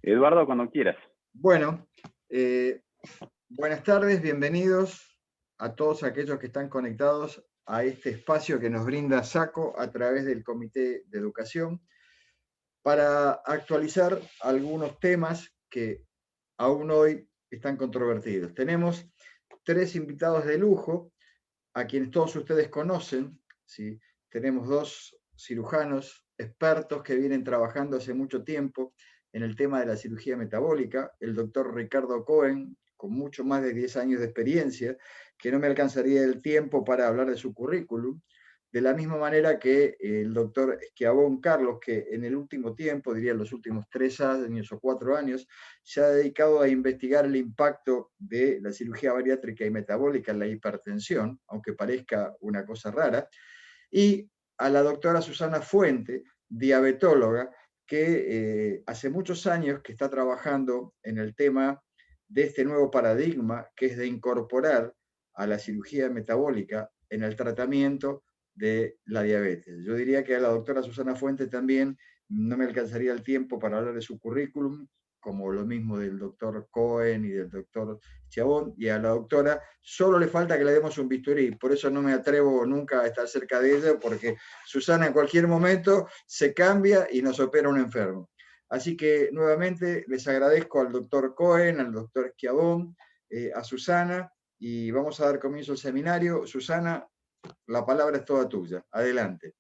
Eduardo, cuando quieras. Bueno, buenas tardes, bienvenidos a todos aquellos que están conectados a este espacio que nos brinda SACO a través del Comité de Educación para actualizar algunos temas que aún hoy están controvertidos. Tenemos 3 invitados de lujo, a quienes todos ustedes conocen, ¿sí? Tenemos 2 cirujanos expertos que vienen trabajando hace mucho tiempo en el tema de la cirugía metabólica, el doctor Ricardo Cohen, con mucho más de 10 años de experiencia, que no me alcanzaría el tiempo para hablar de su currículum, de la misma manera que el doctor Schiavon Carlos, que en el último tiempo, diría en los últimos 3 años o 4 años, se ha dedicado a investigar el impacto de la cirugía bariátrica y metabólica en la hipertensión, aunque parezca una cosa rara, y a la doctora Susana Fuente, diabetóloga, que hace muchos años que está trabajando en el tema de este nuevo paradigma, que es de incorporar a la cirugía metabólica en el tratamiento de la diabetes. Yo diría que a la doctora Susana Fuente también no me alcanzaría el tiempo para hablar de su currículum, como lo mismo del doctor Cohen y del doctor Chabón, y a la doctora solo le falta que le demos un bisturí, por eso no me atrevo nunca a estar cerca de ella, porque Susana en cualquier momento se cambia y nos opera un enfermo. Así que nuevamente les agradezco al doctor Cohen, al doctor Schiavon, a Susana, y vamos a dar comienzo al seminario. Susana, la palabra es toda tuya. Adelante.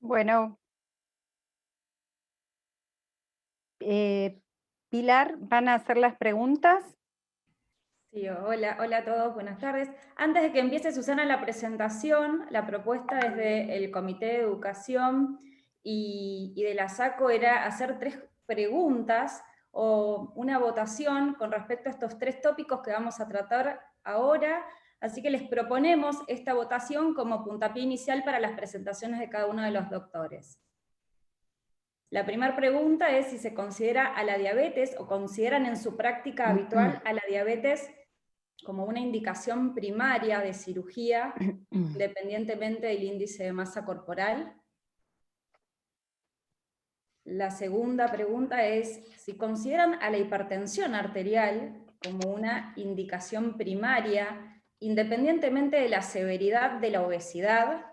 Bueno, Pilar, ¿van a hacer las preguntas? Sí, hola a todos, buenas tardes. Antes de que empiece Susana la presentación, la propuesta desde el Comité de Educación y de la SACO era hacer 3 preguntas o una votación con respecto a estos 3 tópicos que vamos a tratar ahora, así que les proponemos esta votación como puntapié inicial para las presentaciones de cada uno de los doctores. La primera pregunta es si se considera a la diabetes o consideran en su práctica habitual a la diabetes como una indicación primaria de cirugía, independientemente del índice de masa corporal. La segunda pregunta es si consideran a la hipertensión arterial como una indicación primaria, independientemente de la severidad de la obesidad.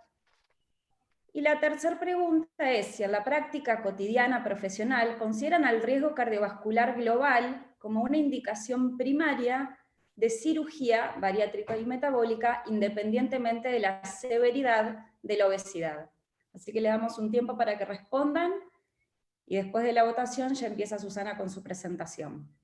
Y la tercera pregunta es si en la práctica cotidiana profesional consideran al riesgo cardiovascular global como una indicación primaria de cirugía bariátrica y metabólica, independientemente de la severidad de la obesidad. Así que le damos un tiempo para que respondan, y después de la votación ya empieza Susana con su presentación.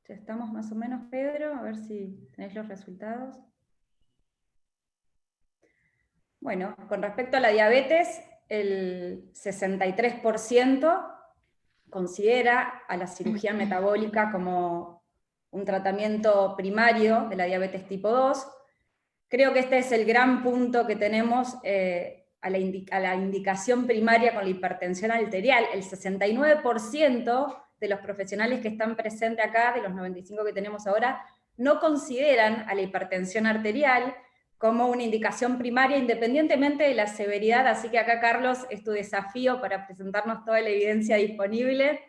Ya estamos más o menos, Pedro, a ver si tenéis los resultados. Bueno, con respecto a la diabetes, el 63% considera a la cirugía metabólica como un tratamiento primario de la diabetes tipo 2. Creo que este es el gran punto que tenemos a la indicación primaria con la hipertensión arterial. El 69% de los profesionales que están presentes acá, de los 95 que tenemos ahora, no consideran a la hipertensión arterial como una indicación primaria, independientemente de la severidad. Así que acá, Carlos, es tu desafío para presentarnos toda la evidencia disponible.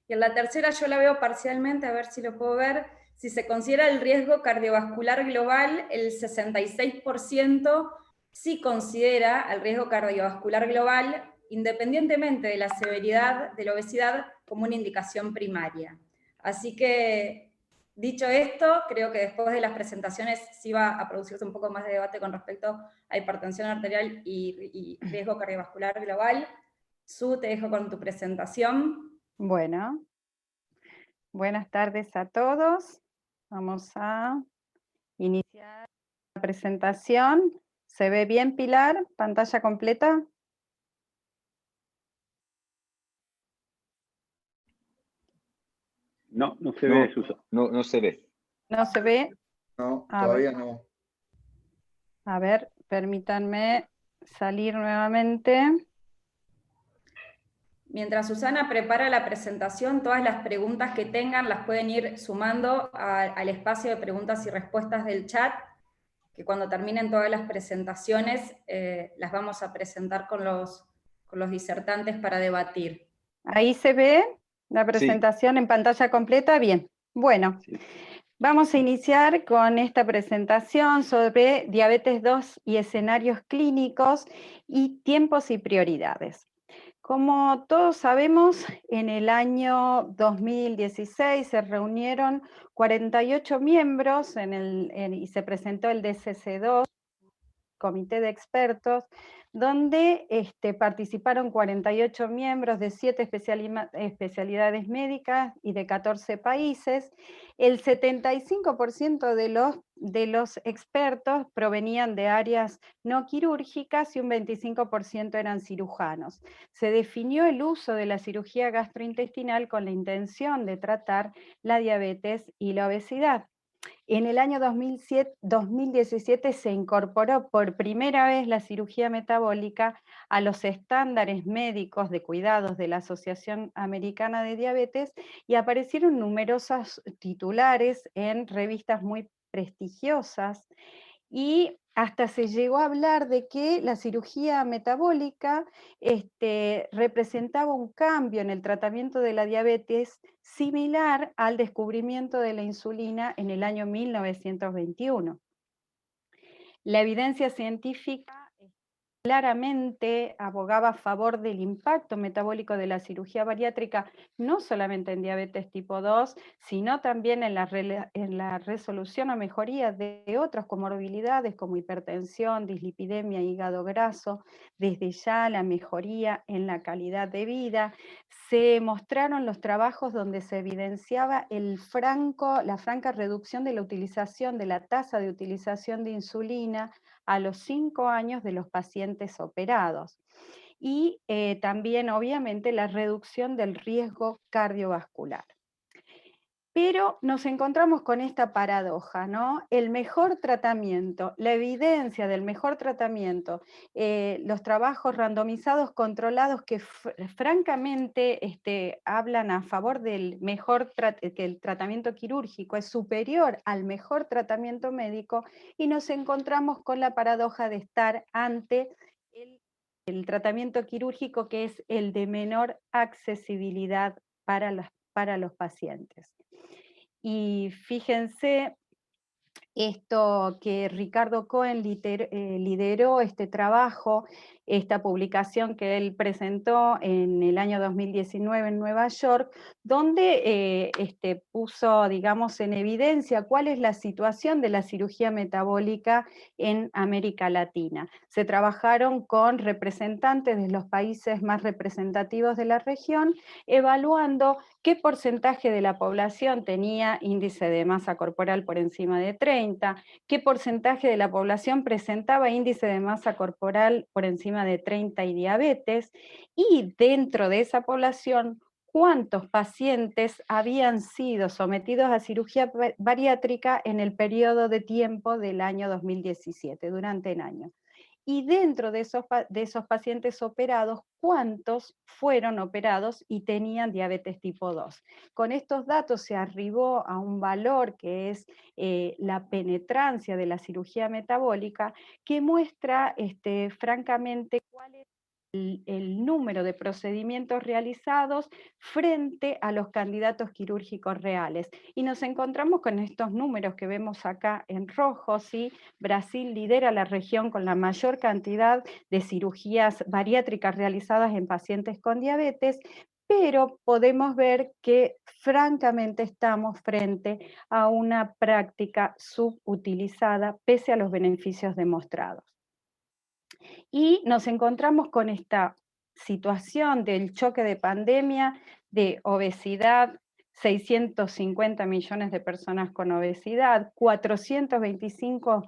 Y en la tercera yo la veo parcialmente, a ver si lo puedo ver. Si se considera el riesgo cardiovascular global, el 66% sí considera el riesgo cardiovascular global, independientemente de la severidad de la obesidad, como una indicación primaria. Así que, dicho esto, creo que después de las presentaciones sí va a producirse un poco más de debate con respecto a hipertensión arterial y riesgo cardiovascular global. Su, te dejo con tu presentación. Bueno, buenas tardes a todos. Vamos a iniciar la presentación ¿Se ve bien, Pilar? ¿Pantalla completa? No, no se ve, Susa. No se ve. ¿No se ve? No, A todavía ver. no. A ver, permítanme salir nuevamente. Mientras Susana prepara la presentación, todas las preguntas que tengan las pueden ir sumando al espacio de preguntas y respuestas del chat, que cuando terminen todas las presentaciones las vamos a presentar con los disertantes para debatir. ¿Ahí se ve la Sí. presentación en pantalla completa? Bien. Bueno, Sí. vamos a iniciar con esta presentación sobre diabetes 2 y escenarios clínicos y tiempos y prioridades. Como todos sabemos, en el año 2016 se reunieron 48 miembros y se presentó el DCC2, Comité de Expertos, donde participaron 48 miembros de 7 especialidades médicas y de 14 países. El 75% de los expertos provenían de áreas no quirúrgicas y un 25% eran cirujanos. Se definió el uso de la cirugía gastrointestinal con la intención de tratar la diabetes y la obesidad. En el año 2017 se incorporó por primera vez la cirugía metabólica a los estándares médicos de cuidados de la Asociación Americana de Diabetes y aparecieron numerosos titulares en revistas muy prestigiosas y hasta se llegó a hablar de que la cirugía metabólica representaba un cambio en el tratamiento de la diabetes similar al descubrimiento de la insulina en el año 1921. La evidencia científica claramente abogaba a favor del impacto metabólico de la cirugía bariátrica, no solamente en diabetes tipo 2, sino también en la resolución o mejoría de otras comorbilidades como hipertensión, dislipidemia, hígado graso, desde ya la mejoría en la calidad de vida. Se mostraron los trabajos donde se evidenciaba la franca reducción de la utilización de la tasa de utilización de insulina a los 5 años de los pacientes operados. Y también, obviamente, la reducción del riesgo cardiovascular. Pero nos encontramos con esta paradoja, ¿no? El mejor tratamiento, la evidencia del mejor tratamiento, los trabajos randomizados controlados que francamente hablan a favor del que el tratamiento quirúrgico es superior al mejor tratamiento médico, y nos encontramos con la paradoja de estar ante el tratamiento quirúrgico que es el de menor accesibilidad para los pacientes. Y fíjense esto que Ricardo Cohen lideró este trabajo, esta publicación que él presentó en el año 2019 en Nueva York, donde puso, digamos, en evidencia cuál es la situación de la cirugía metabólica en América Latina. Se trabajaron con representantes de los países más representativos de la región, evaluando qué porcentaje de la población tenía índice de masa corporal por encima de 30, qué porcentaje de la población presentaba índice de masa corporal por encima de 30 y diabetes, y dentro de esa población, cuántos pacientes habían sido sometidos a cirugía bariátrica en el periodo de tiempo del año 2017, durante el año. Y dentro de esos pacientes operados, ¿cuántos fueron operados y tenían diabetes tipo 2? Con estos datos se arribó a un valor que es la penetrancia de la cirugía metabólica, que muestra francamente cuál es el número de procedimientos realizados frente a los candidatos quirúrgicos reales. Y nos encontramos con estos números que vemos acá en rojo, ¿sí? Brasil lidera la región con la mayor cantidad de cirugías bariátricas realizadas en pacientes con diabetes, pero podemos ver que francamente estamos frente a una práctica subutilizada pese a los beneficios demostrados. Y nos encontramos con esta situación del choque de pandemia, de obesidad, 650 millones de personas con obesidad, 425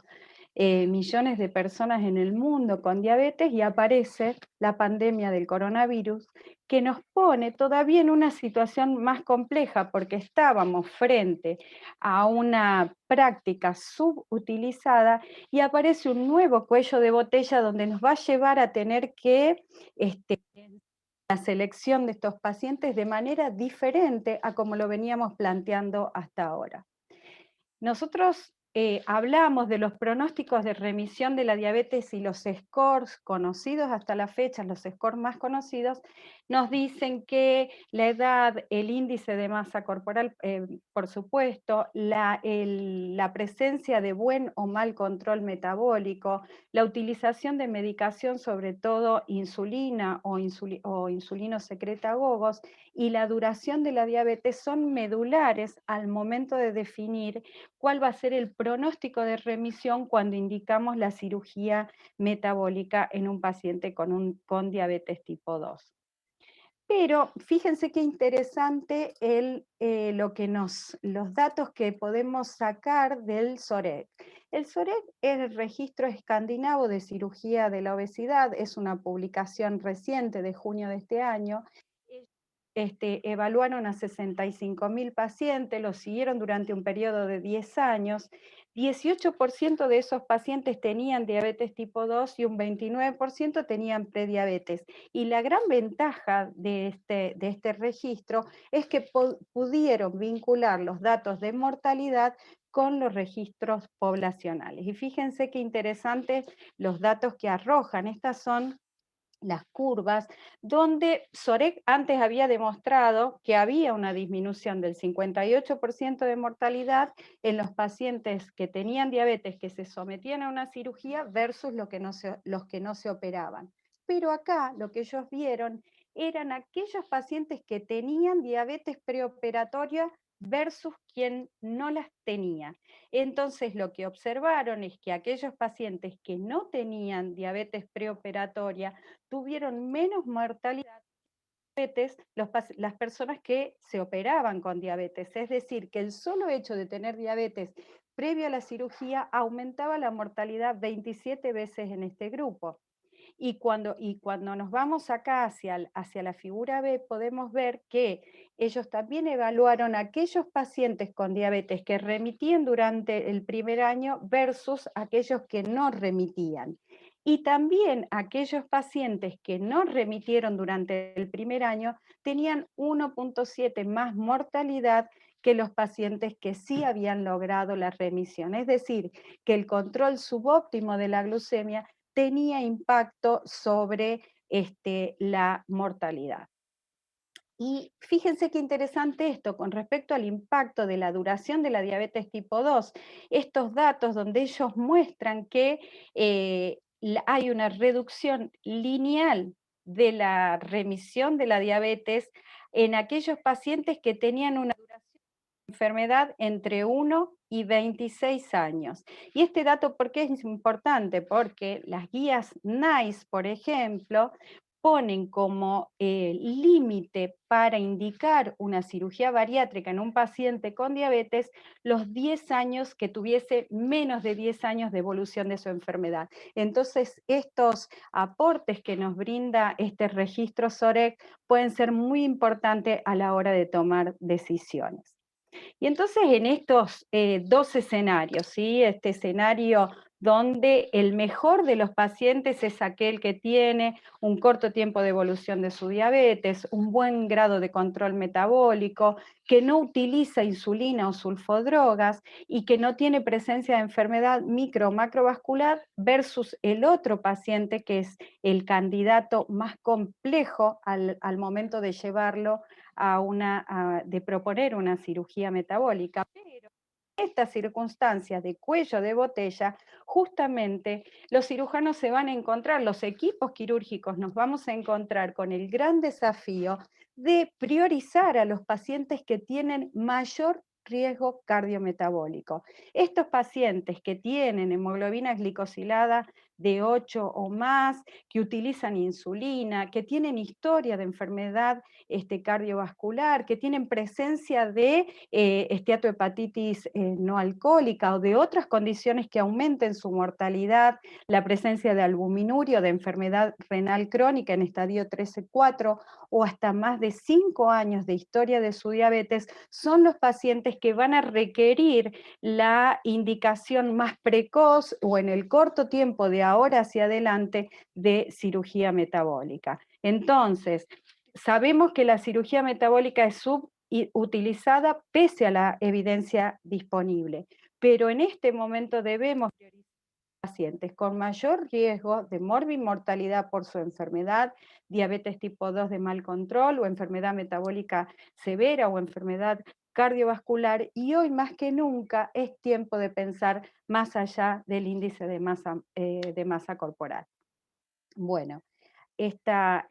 millones de personas en el mundo con diabetes y aparece la pandemia del coronavirus, que nos pone todavía en una situación más compleja porque estábamos frente a una práctica subutilizada y aparece un nuevo cuello de botella donde nos va a llevar a tener que la selección de estos pacientes de manera diferente a como lo veníamos planteando hasta ahora. Nosotros hablamos de los pronósticos de remisión de la diabetes y los scores conocidos hasta la fecha, los scores más conocidos, nos dicen que la edad, el índice de masa corporal, por supuesto, la presencia de buen o mal control metabólico, la utilización de medicación, sobre todo insulina o insulinosecretagogos, y la duración de la diabetes son medulares al momento de definir cuál va a ser el pronóstico de remisión cuando indicamos la cirugía metabólica en un paciente con diabetes tipo 2. Pero fíjense qué interesante los datos que podemos sacar del SOREC. El SOREC es el Registro Escandinavo de Cirugía de la Obesidad, es una publicación reciente de junio de este año. Evaluaron a 65.000 pacientes, los siguieron durante un periodo de 10 años, 18% de esos pacientes tenían diabetes tipo 2 y un 29% tenían prediabetes. Y la gran ventaja de este registro es que pudieron vincular los datos de mortalidad con los registros poblacionales. Y fíjense qué interesantes los datos que arrojan. Estas son las curvas, donde SOREC antes había demostrado que había una disminución del 58% de mortalidad en los pacientes que tenían diabetes que se sometían a una cirugía versus los que no se operaban. Pero acá lo que ellos vieron eran aquellos pacientes que tenían diabetes preoperatoria versus quien no las tenía. Entonces lo que observaron es que aquellos pacientes que no tenían diabetes preoperatoria tuvieron menos mortalidad de diabetes las personas que se operaban con diabetes. Es decir, que el solo hecho de tener diabetes previo a la cirugía aumentaba la mortalidad 27 veces en este grupo. Y cuando nos vamos acá hacia la figura B, podemos ver que ellos también evaluaron a aquellos pacientes con diabetes que remitían durante el primer año versus aquellos que no remitían. Y también aquellos pacientes que no remitieron durante el primer año tenían 1.7 más mortalidad que los pacientes que sí habían logrado la remisión. Es decir, que el control subóptimo de la glucemia tenía impacto sobre la mortalidad. Y fíjense qué interesante esto, con respecto al impacto de la duración de la diabetes tipo 2, estos datos donde ellos muestran que hay una reducción lineal de la remisión de la diabetes en aquellos pacientes que tenían una duración de enfermedad entre 1 y 26 años. Y este dato, ¿por qué es importante? Porque las guías NICE, por ejemplo, ponen como límite para indicar una cirugía bariátrica en un paciente con diabetes los 10 años que tuviese menos de 10 años de evolución de su enfermedad. Entonces, estos aportes que nos brinda este registro SOREC pueden ser muy importantes a la hora de tomar decisiones. Y entonces en estos dos escenarios, ¿sí? Este escenario donde el mejor de los pacientes es aquel que tiene un corto tiempo de evolución de su diabetes, un buen grado de control metabólico, que no utiliza insulina o sulfodrogas y que no tiene presencia de enfermedad micro o macrovascular, versus el otro paciente que es el candidato más complejo al momento de llevarlo de proponer una cirugía metabólica. Pero en estas circunstancias de cuello de botella, justamente los cirujanos se van a encontrar, los equipos quirúrgicos nos vamos a encontrar con el gran desafío de priorizar a los pacientes que tienen mayor riesgo cardiometabólico. Estos pacientes que tienen hemoglobina glicosilada de 8 o más, que utilizan insulina, que tienen historia de enfermedad cardiovascular, que tienen presencia de esteatohepatitis no alcohólica o de otras condiciones que aumenten su mortalidad, la presencia de albuminuria, de enfermedad renal crónica en estadio 13-4 o hasta más de 5 años de historia de su diabetes, son los pacientes que van a requerir la indicación más precoz o en el corto tiempo de ahora hacia adelante de cirugía metabólica. Entonces, sabemos que la cirugía metabólica es subutilizada pese a la evidencia disponible, pero en este momento debemos priorizar pacientes con mayor riesgo de morbimortalidad por su enfermedad, diabetes tipo 2 de mal control o enfermedad metabólica severa o enfermedad cardiovascular, y hoy más que nunca es tiempo de pensar más allá del índice de masa corporal. Bueno, hasta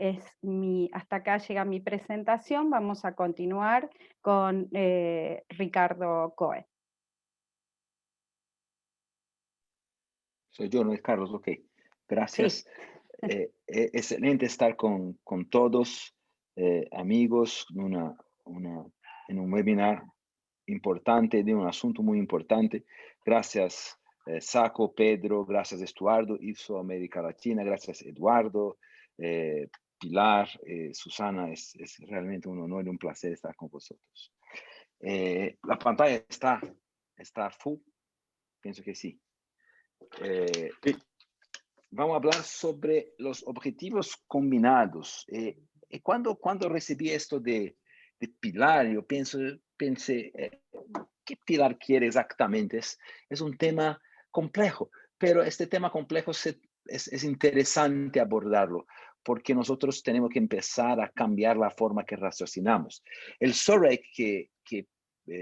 acá llega mi presentación. Vamos a continuar con Ricardo Coe. Soy yo, no es Carlos, ok. Gracias. Sí. Excelente estar con todos, amigos, en un webinar importante, de un asunto muy importante. Gracias, Saco, Pedro, gracias, Estuardo, IFSO América Latina, gracias, Eduardo, Pilar, Susana, es realmente un honor y un placer estar con vosotros. La pantalla está full, pienso que sí. Sí. Vamos a hablar sobre los objetivos combinados. Cuando recibí esto de Pilar, yo pensé, ¿qué Pilar quiere exactamente? Es un tema complejo, pero este tema complejo es interesante abordarlo, porque nosotros tenemos que empezar a cambiar la forma que raciocinamos. El SOREC que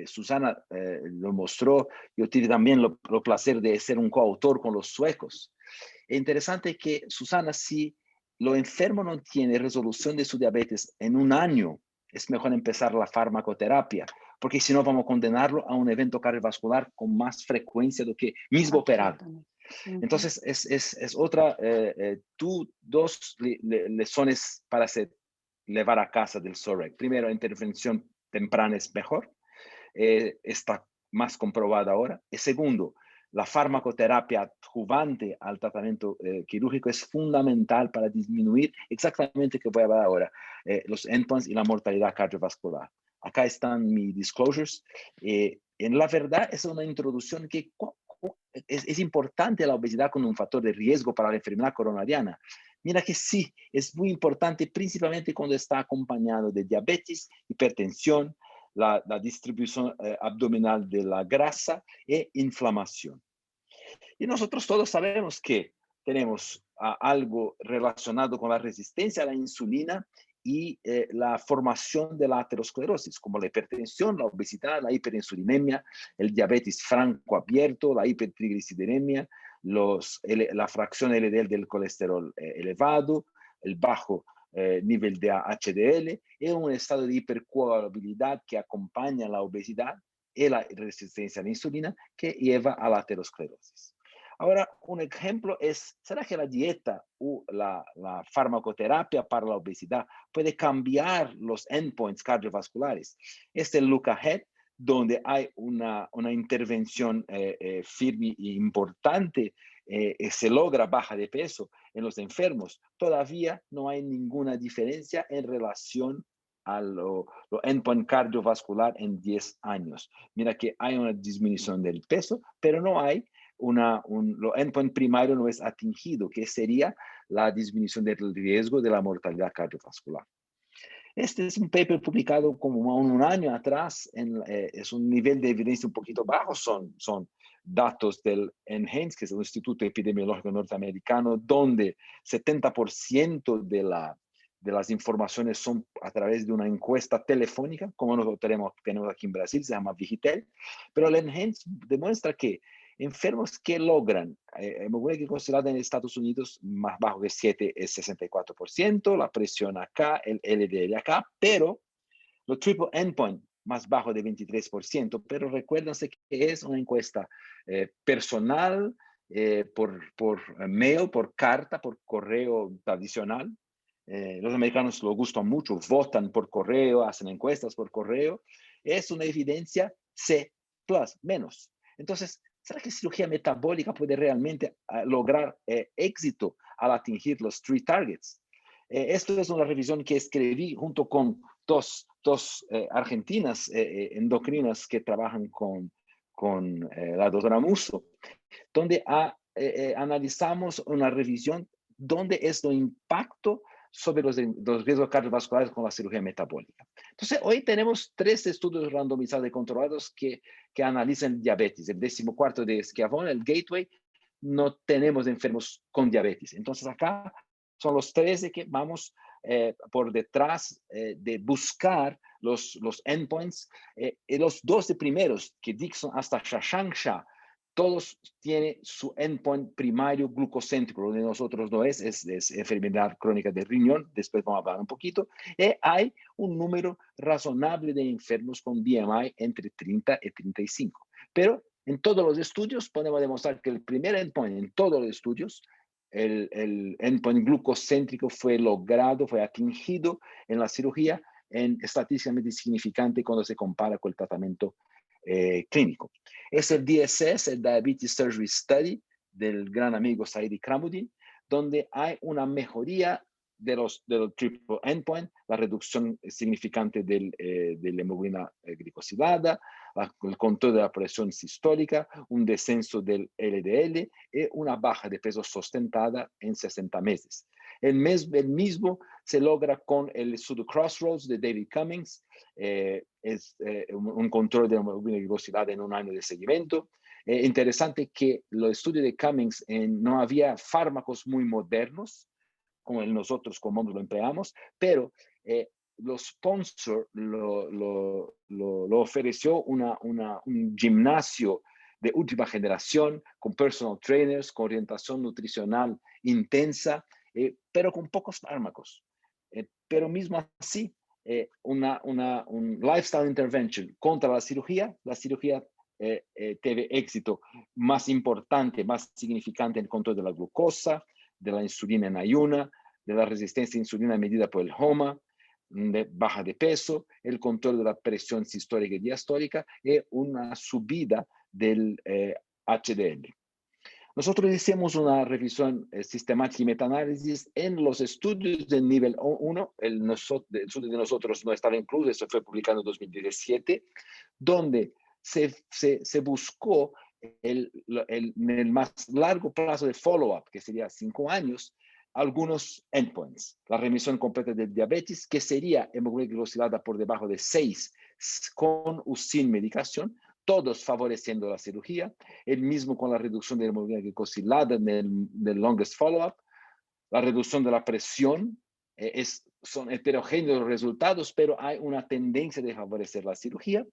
Susana lo mostró, yo tuve también lo placer de ser un coautor con los suecos. Es interesante que, Susana, si lo enfermo no tiene resolución de su diabetes en un año, es mejor empezar la farmacoterapia, porque si no vamos a condenarlo a un evento cardiovascular con más frecuencia do que mismo operado. Entonces, es otra, dos lecciones para llevar a casa del SOREC. Primero, intervención temprana es mejor. Está más comprobada ahora. Y segundo, la farmacoterapia adjuvante al tratamiento quirúrgico es fundamental para disminuir exactamente que voy a hablar ahora, los endpoints y la mortalidad cardiovascular. Acá están mis disclosures. En la verdad, es una introducción que es importante la obesidad como un factor de riesgo para la enfermedad coronariana. Mira que sí, es muy importante, principalmente cuando está acompañado de diabetes, hipertensión, la distribución abdominal de la grasa e inflamación. Y nosotros todos sabemos que tenemos algo relacionado con la resistencia a la insulina y la formación de la aterosclerosis, como la hipertensión, la obesidad, la hiperinsulinemia, el diabetes franco abierto, la hipertrigliceridemia, la fracción LDL del colesterol elevado, el bajo nivel de HDL y un estado de hipercoagulabilidad que acompaña la obesidad y la resistencia a la insulina que lleva a la aterosclerosis. Ahora, un ejemplo es, ¿será que la dieta o la farmacoterapia para la obesidad puede cambiar los endpoints cardiovasculares? Este es el look ahead, donde hay una intervención firme e importante, se logra baja de peso en los enfermos. Todavía no hay ninguna diferencia en relación a lo endpoint cardiovascular en 10 años. Mira que hay una disminución del peso, pero no hay lo endpoint primario no es atingido, que sería la disminución del riesgo de la mortalidad cardiovascular. Este es un paper publicado como un año atrás, es un nivel de evidencia un poquito bajo, son datos del NHANES, que es el Instituto Epidemiológico Norteamericano, donde 70% de las informaciones son a través de una encuesta telefónica, como nosotros tenemos aquí en Brasil, se llama Vigitel, pero el NHANES demuestra que enfermos que logran, hemoglobina glicosilada en Estados Unidos más bajo que 7 es 64%, la presión acá, el LDL acá, pero los triple endpoint más bajo de 23%, pero recuérdense que es una encuesta personal, por mail, por carta, por correo tradicional. Los americanos lo gustan mucho, votan por correo, hacen encuestas por correo. Es una evidencia C+, menos. Entonces, ¿será que cirugía metabólica puede realmente lograr éxito al atingir los 3 targets? Esto es una revisión que escribí junto con dos argentinas endocrinas que trabajan con la doctora Musso, donde analizamos una revisión donde es el impacto sobre los riesgos cardiovasculares con la cirugía metabólica. Entonces, hoy tenemos 3 estudios randomizados y controlados que analizan diabetes. El 14º de Schiavone, el Gateway, no tenemos enfermos con diabetes. Entonces, acá son los 13 que vamos por detrás de buscar los endpoints. Y los 12 primeros, que Dixon hasta Shashanksha, todos tienen su endpoint primario glucocéntrico. Lo de nosotros no es enfermedad crónica del riñón, después vamos a hablar un poquito. Y hay un número razonable de enfermos con BMI entre 30 y 35. Pero en todos los estudios podemos demostrar que el primer endpoint en todos los estudios, el endpoint glucocéntrico fue logrado, fue atingido en la cirugía en estadísticamente significante cuando se compara con el tratamiento clínico. Es el DSS, el Diabetes Surgery Study, del gran amigo Said Ikramuddin, donde hay una mejoría del triple endpoint, la reducción significante de la hemoglobina glicosilada, el control de la presión sistólica, un descenso del LDL y una baja de peso sustentada en 60 meses. El mismo se logra con el estudio Crossroads de David Cummings, un control de la hemoglobina glicosilada en un año de seguimiento. Interesante que los estudios de Cummings no había fármacos muy modernos, como nosotros como lo empleamos, pero los sponsors lo ofreció un gimnasio de última generación, con personal trainers, con orientación nutricional intensa, pero con pocos fármacos. Pero mismo así, un lifestyle intervention contra la cirugía tiene éxito más importante, más significante en el control de la glucosa, de la insulina en ayuna, de la resistencia a insulina medida por el HOMA, de baja de peso, el control de la presión sistólica y diastólica y una subida del HDL. Nosotros hicimos una revisión sistemática y metaanálisis en los estudios del nivel 1. El estudio de nosotros no estaba incluido, eso fue publicado en 2017, donde se buscó en el más largo plazo de follow-up, que sería 5 años, algunos endpoints. La remisión completa de diabetes, que sería hemoglobina glicosilada por debajo de 6 con o sin medicación, todos favoreciendo la cirugía. El mismo con la reducción de la hemoglobina glicosilada en el longest follow-up. La reducción de la presión, son heterogéneos los resultados, pero hay una tendencia de favorecer la cirugía.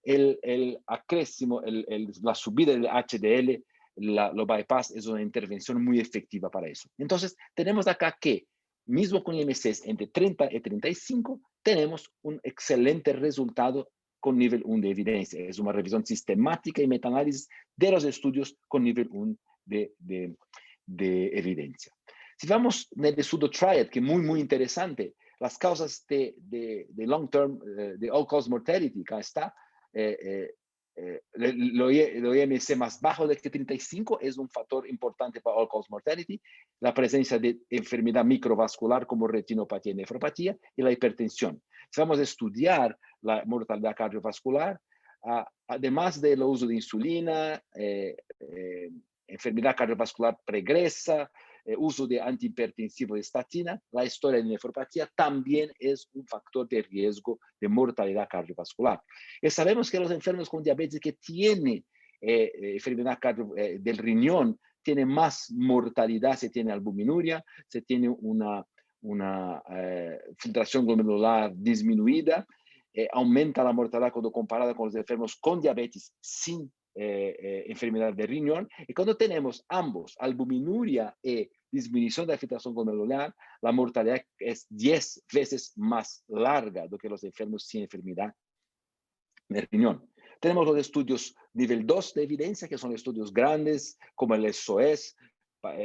El acréscimo, la subida del HDL, lo bypass es una intervención muy efectiva para eso. Entonces, tenemos acá que, mismo con IMCs entre 30 y 35, tenemos un excelente resultado con nivel 1 de evidencia. Es una revisión sistemática y metaanálisis de los estudios con nivel 1 de evidencia. Si vamos en el estudio TRIAD, que es muy interesante, las causas de long-term, de all-cause mortality, acá está, lo IMC más bajo de 35 es un factor importante para all-cause mortality, la presencia de enfermedad microvascular como retinopatía y nefropatía y la hipertensión. Si vamos a estudiar la mortalidad cardiovascular, además del uso de insulina, enfermedad cardiovascular pregresa, uso de antihipertensivo de estatina, la historia de nefropatía también es un factor de riesgo de mortalidad cardiovascular. Y sabemos que los enfermos con diabetes que tienen enfermedad del riñón tienen más mortalidad, se tiene albuminuria, se tiene una filtración glomerular disminuida, aumenta la mortalidad cuando comparada con los enfermos con diabetes sin enfermedad de riñón. Y cuando tenemos ambos, albuminuria y disminución de la filtración glomerular, la mortalidad es 10 veces más larga do que los enfermos sin enfermedad de riñón. Tenemos los estudios nivel 2 de evidencia, que son estudios grandes, como el SOS,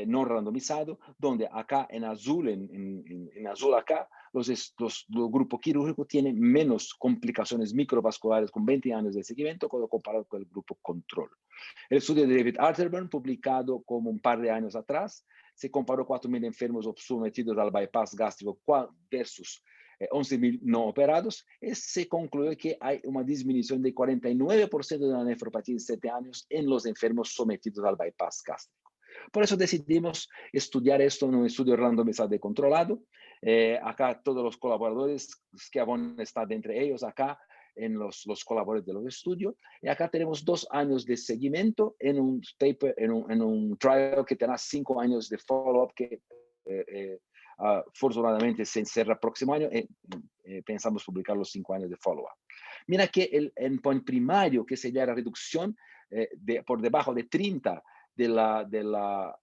no randomizado, donde acá en azul, en azul acá, los grupos quirúrgicos tienen menos complicaciones microvasculares con 20 años de seguimiento cuando comparado con el grupo control. El estudio de David Arterburn, publicado como un par de años atrás, se comparó 4.000 enfermos sometidos al bypass gástrico versus 11.000 no operados, y se concluyó que hay una disminución de 49% de la nefropatía en 7 años en los enfermos sometidos al bypass gástrico. Por eso decidimos estudiar esto en un estudio randomizado y controlado. Acá todos los colaboradores, Schiavone está de entre ellos acá, en los colaboradores de los estudios. Y acá tenemos 2 años de seguimiento en un paper, en un trial que tendrá 5 años de follow-up que afortunadamente se encierra el próximo año. Pensamos publicar los 5 años de follow-up. Mira que el endpoint primario, que sería la reducción por debajo de 30 de la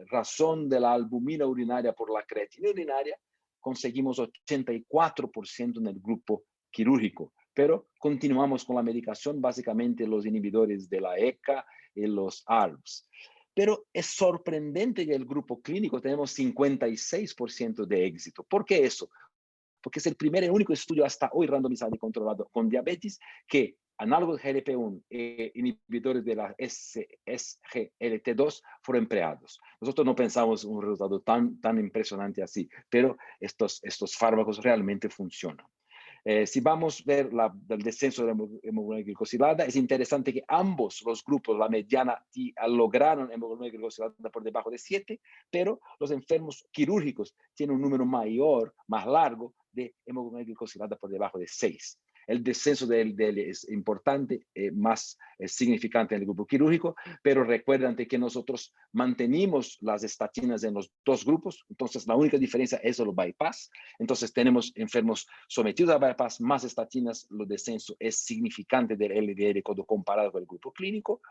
razón de la albumina urinaria por la creatina urinaria, conseguimos 84% en el grupo quirúrgico, pero continuamos con la medicación, básicamente los inhibidores de la ECA y los ARBs. Pero es sorprendente que en el grupo clínico tenemos 56% de éxito. ¿Por qué eso? Porque es el primer y único estudio hasta hoy randomizado y controlado con diabetes que análogos de GLP-1 e inhibidores de la SGLT2 fueron empleados. Nosotros no pensamos un resultado tan impresionante así, pero estos fármacos realmente funcionan. Si vamos a ver el descenso de la hemoglobina glicosilada, es interesante que ambos los grupos, la mediana, lograron hemoglobina glicosilada por debajo de 7, pero los enfermos quirúrgicos tienen un número mayor, más largo, de hemoglobina glicosilada por debajo de 6. El descenso de LDL es importante, más significante en el grupo quirúrgico, pero recuerden que nosotros mantenimos las estatinas en los 2 grupos, entonces la única diferencia es el bypass. Entonces tenemos enfermos sometidos a bypass más estatinas, el descenso es significante del LDL cuando comparado con el grupo clínico.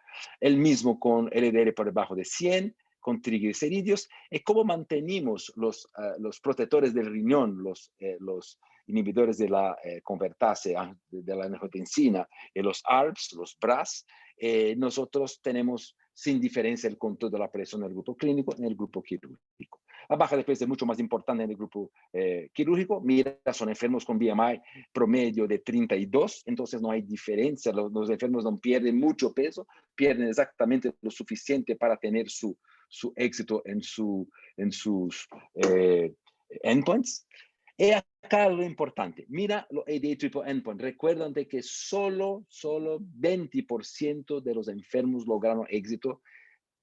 El mismo con LDL por debajo de 100, con triglicéridos, y cómo mantenimos los protectores del riñón, los inhibidores de la convertase de la angiotensina y los ARBs, los BRAS, nosotros tenemos sin diferencia el control de la presión en el grupo clínico y en el grupo quirúrgico. La baja de peso es mucho más importante en el grupo quirúrgico. Mira, son enfermos con BMI promedio de 32, entonces no hay diferencia. Los enfermos no pierden mucho peso, pierden exactamente lo suficiente para tener su éxito en sus endpoints. Y acá lo importante, mira lo ADA triple endpoint. Recuerden que solo 20% de los enfermos lograron éxito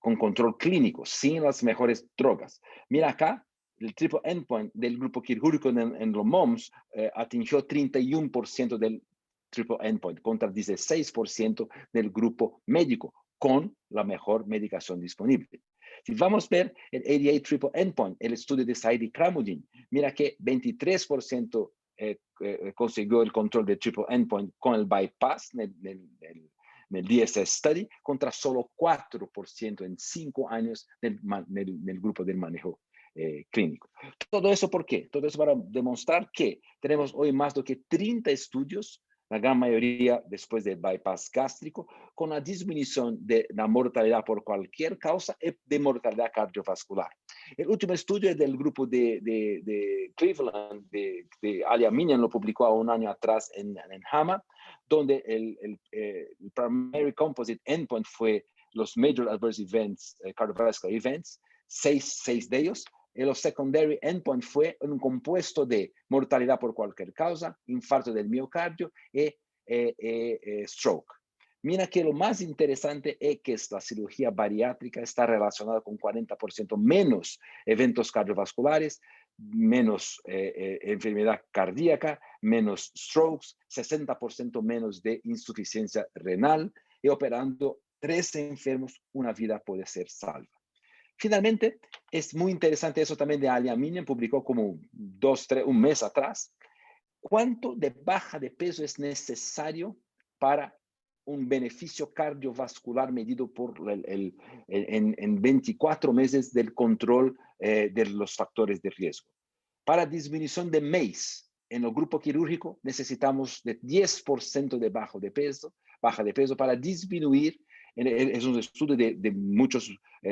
con control clínico, sin las mejores drogas. Mira acá, el triple endpoint del grupo quirúrgico en los MOMS atingió 31% del triple endpoint contra 16% del grupo médico con la mejor medicación disponible. Si vamos a ver el ADA triple endpoint, el estudio de Said y Kramudin, mira que 23% consiguió el control del triple endpoint con el bypass en el DSS study, contra solo 4% en 5 años del grupo del manejo clínico. ¿Todo eso por qué? Todo eso para demostrar que tenemos hoy más de 30 estudios, la gran mayoría después del bypass gástrico, con la disminución de la mortalidad por cualquier causa y de mortalidad cardiovascular. El último estudio es del grupo de Cleveland, de Alia Minian, lo publicó un año atrás en JAMA, donde el primary composite endpoint fue los major adverse events, cardiovascular events, 6 de ellos. Y los secondary endpoint fue un compuesto de mortalidad por cualquier causa, infarto del miocardio y stroke. Mira que lo más interesante es que la cirugía bariátrica está relacionada con 40% menos eventos cardiovasculares, menos enfermedad cardíaca, menos strokes, 60% menos de insuficiencia renal, y operando 3 enfermos, una vida puede ser salva. Finalmente, es muy interesante eso también de Alia Minian, publicó como un mes atrás, cuánto de baja de peso es necesario para un beneficio cardiovascular medido por en 24 meses del control de los factores de riesgo. Para disminución de MACE, en el grupo quirúrgico necesitamos de 10% de baja de peso para disminuir, es un estudio de muchos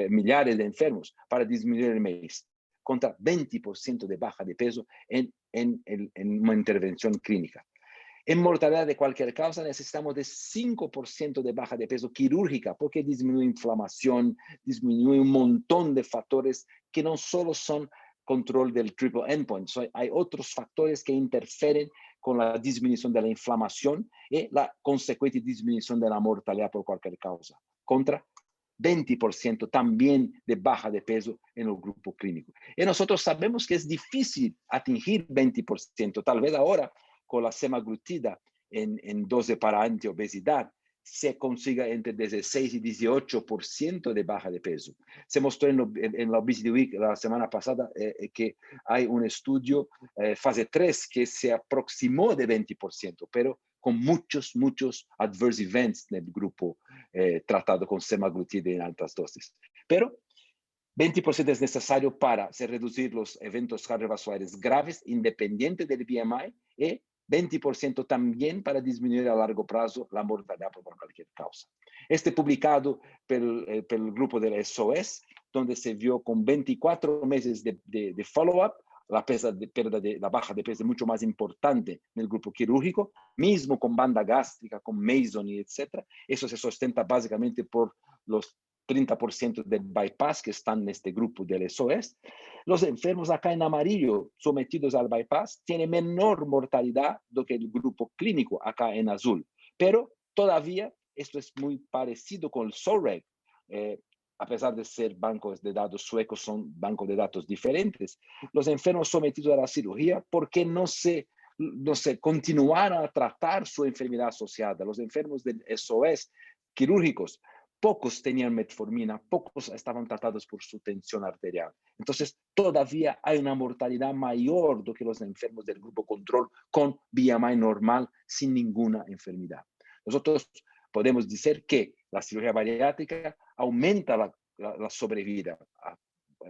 millares de enfermos, para disminuir el MEIS, contra 20% de baja de peso en una intervención clínica. En mortalidad de cualquier causa necesitamos de 5% de baja de peso quirúrgica, porque disminuye inflamación, disminuye un montón de factores que no solo son control del triple endpoint. Hay otros factores que interfieren con la disminución de la inflamación y la consecuente disminución de la mortalidad por cualquier causa, contra 20% también de baja de peso en el grupo clínico. Y nosotros sabemos que es difícil atingir 20%, tal vez ahora con la semaglutida en dosis para antiobesidad, se consiga entre 16 y 18% de baja de peso. Se mostró en la Obesity Week la semana pasada que hay un estudio fase 3 que se aproximó de 20%, pero con muchos adverse events en el grupo tratado con semaglutida en altas dosis. Pero 20% es necesario para reducir los eventos cardiovasculares graves, independiente del BMI, y 20% también para disminuir a largo plazo la mortalidad por cualquier causa. Publicado por el grupo del SOS, donde se vio con 24 meses de follow-up, la baja de peso es mucho más importante en el grupo quirúrgico, mismo con banda gástrica, con Mason y etc. Eso se sustenta básicamente por los 30% del bypass que están en este grupo del SOS. Los enfermos acá en amarillo sometidos al bypass tienen menor mortalidad do que el grupo clínico acá en azul. Pero todavía esto es muy parecido con el SOREG. A pesar de ser bancos de datos suecos, son bancos de datos diferentes. Los enfermos sometidos a la cirugía, ¿por qué no se continuaron a tratar su enfermedad asociada? Los enfermos del SOS quirúrgicos, pocos tenían metformina, pocos estaban tratados por su tensión arterial. Entonces, todavía hay una mortalidad mayor do que los enfermos del grupo control con BMI normal, sin ninguna enfermedad. Nosotros podemos decir que la cirugía bariátrica aumenta la sobrevida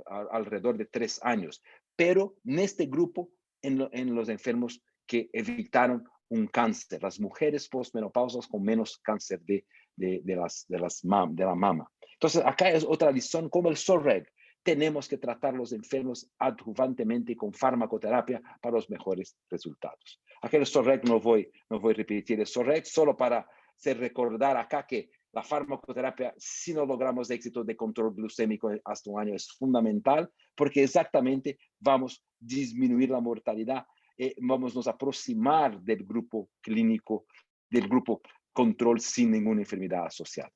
alrededor de 3 años, pero en este grupo, en los enfermos que evitaron un cáncer, las mujeres postmenopausas con menos cáncer de la mama. Entonces, acá es otra visión como el SOREG. Tenemos que tratar los enfermos adjuvantemente con farmacoterapia para los mejores resultados. Aquí el SOREG no voy a repetir el SOREG, solo para recordar acá que la farmacoterapia, si no logramos éxito de control glucémico hasta un año, es fundamental, porque exactamente vamos a disminuir la mortalidad, vamos a nos aproximar del grupo clínico, del grupo control sin ninguna enfermedad asociada.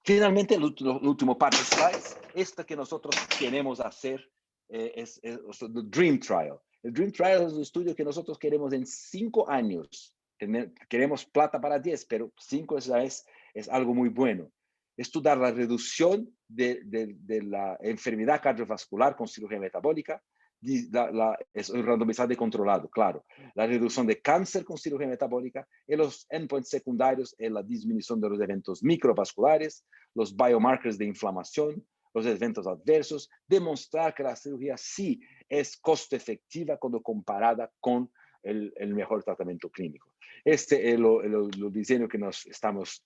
Finalmente, el último par de slides, esta que nosotros queremos hacer es el Dream Trial. El Dream Trial es un estudio que nosotros queremos en 5 años. Queremos plata para 10, pero 5 es algo muy bueno. Estudiar la reducción de la enfermedad cardiovascular con cirugía metabólica, es un randomizado y controlado, claro. La reducción de cáncer con cirugía metabólica y los endpoints secundarios en la disminución de los eventos microvasculares, los biomarkers de inflamación, los eventos adversos, demostrar que la cirugía sí es costo efectiva cuando comparada con el mejor tratamiento clínico. Este es el diseño que nos estamos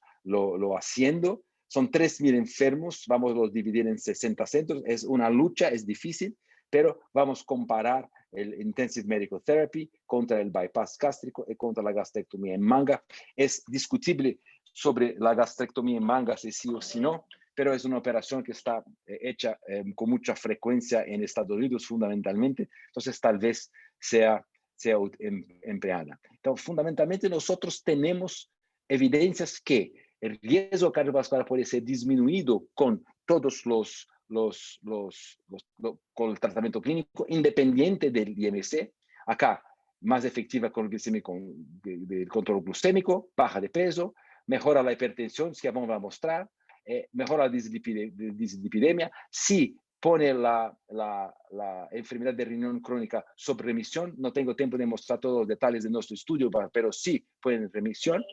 haciendo. Son 3,000 enfermos, vamos a los dividir en 60 centros. Es una lucha, es difícil, pero vamos a comparar el Intensive Medical Therapy contra el bypass gástrico y contra la gastrectomía en manga. Es discutible sobre la gastrectomía en manga, si sí o si no, pero es una operación que está hecha con mucha frecuencia en Estados Unidos fundamentalmente, entonces tal vez sea empleada. Entonces, fundamentalmente nosotros tenemos evidencias que el riesgo cardiovascular puede ser disminuido con todos con el tratamiento clínico, independiente del IMC. Acá, más efectiva con el glicémico, del control glucémico, baja de peso, mejora la hipertensión, que vamos a mostrar, mejora la dislipidemia, sí pone la enfermedad de riñón crónica sobre remisión. No tengo tiempo de mostrar todos los detalles de nuestro estudio, pero sí pone en remisión.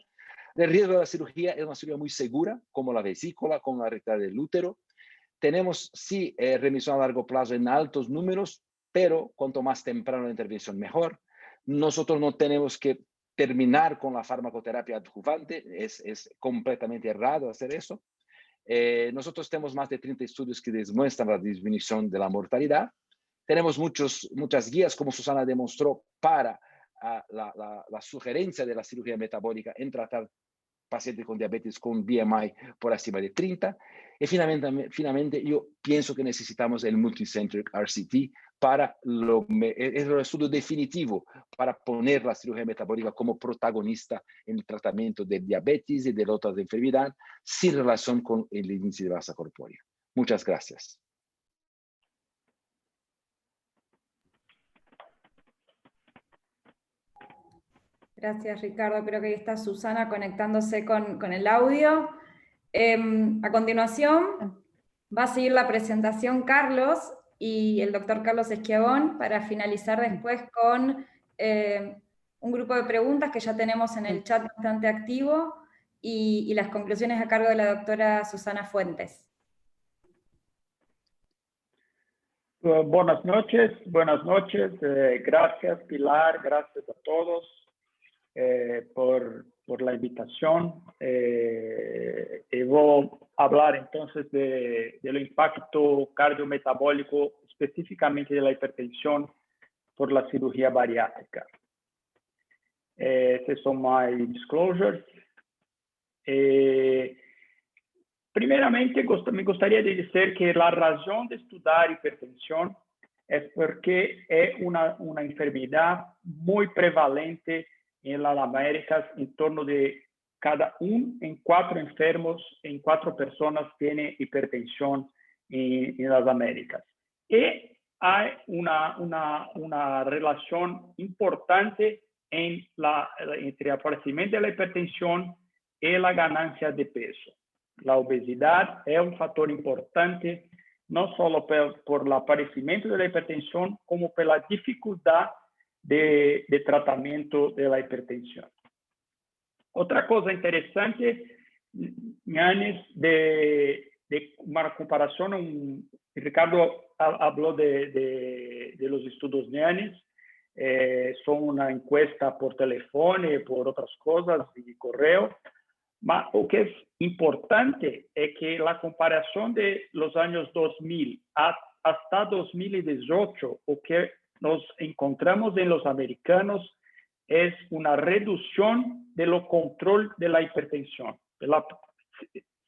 El riesgo de la cirugía es una cirugía muy segura, como la vesícula, con la recta del útero. Tenemos, sí, remisión a largo plazo en altos números, pero cuanto más temprano la intervención, mejor. Nosotros no tenemos que terminar con la farmacoterapia adjuvante, es completamente errado hacer eso. Nosotros tenemos más de 30 estudios que demuestran la disminución de la mortalidad. Tenemos muchas guías, como Susana demostró, para la sugerencia de la cirugía metabólica en tratar pacientes con diabetes con BMI por encima de 30. Y finalmente yo pienso que necesitamos el multicentric RCT para es el estudio definitivo para poner la cirugía metabólica como protagonista en el tratamiento de diabetes y de otras enfermedades sin relación con el índice de masa corpórea. Muchas gracias. Gracias, Ricardo. Creo que ahí está Susana conectándose con el audio. A continuación va a seguir la presentación Carlos y el doctor Carlos Esquiabón para finalizar después con un grupo de preguntas que ya tenemos en el chat bastante activo y las conclusiones a cargo de la doctora Susana Fuentes. Buenas noches. Gracias, Pilar, gracias a todos por la invitación. Y voy a hablar entonces del impacto cardiometabólico, específicamente de la hipertensión por la cirugía bariátrica. Estos son mis disclosures. Primeramente, me gustaría decir que la razón de estudiar hipertensión es porque es una enfermedad muy prevalente en las Américas. En torno de cada 1 en 4 enfermos, en 4 personas tiene hipertensión en las Américas. Y hay una relación importante entre el aparecimiento de la hipertensión y la ganancia de peso. La obesidad es un factor importante, no solo por el aparecimiento de la hipertensión, como por la dificultad de tratamiento de la hipertensión. Otra cosa interesante, Yanis, de una comparación, Ricardo habló de los estudios Yanis, son una encuesta por teléfono y por otras cosas y correo. Mas lo que es importante es que la comparación de los años 2000 hasta 2018, lo que nos encontramos en los americanos es una reducción de lo control de la hipertensión. La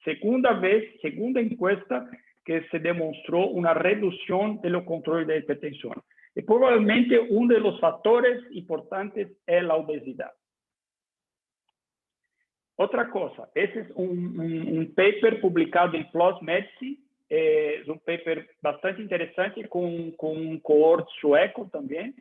segunda encuesta que se demostró una reducción de lo control de la hipertensión. Y probablemente uno de los factores importantes es la obesidad. Otra cosa, ese es un paper publicado en PLOS Medicine, es un paper bastante interesante con un cohort sueco también.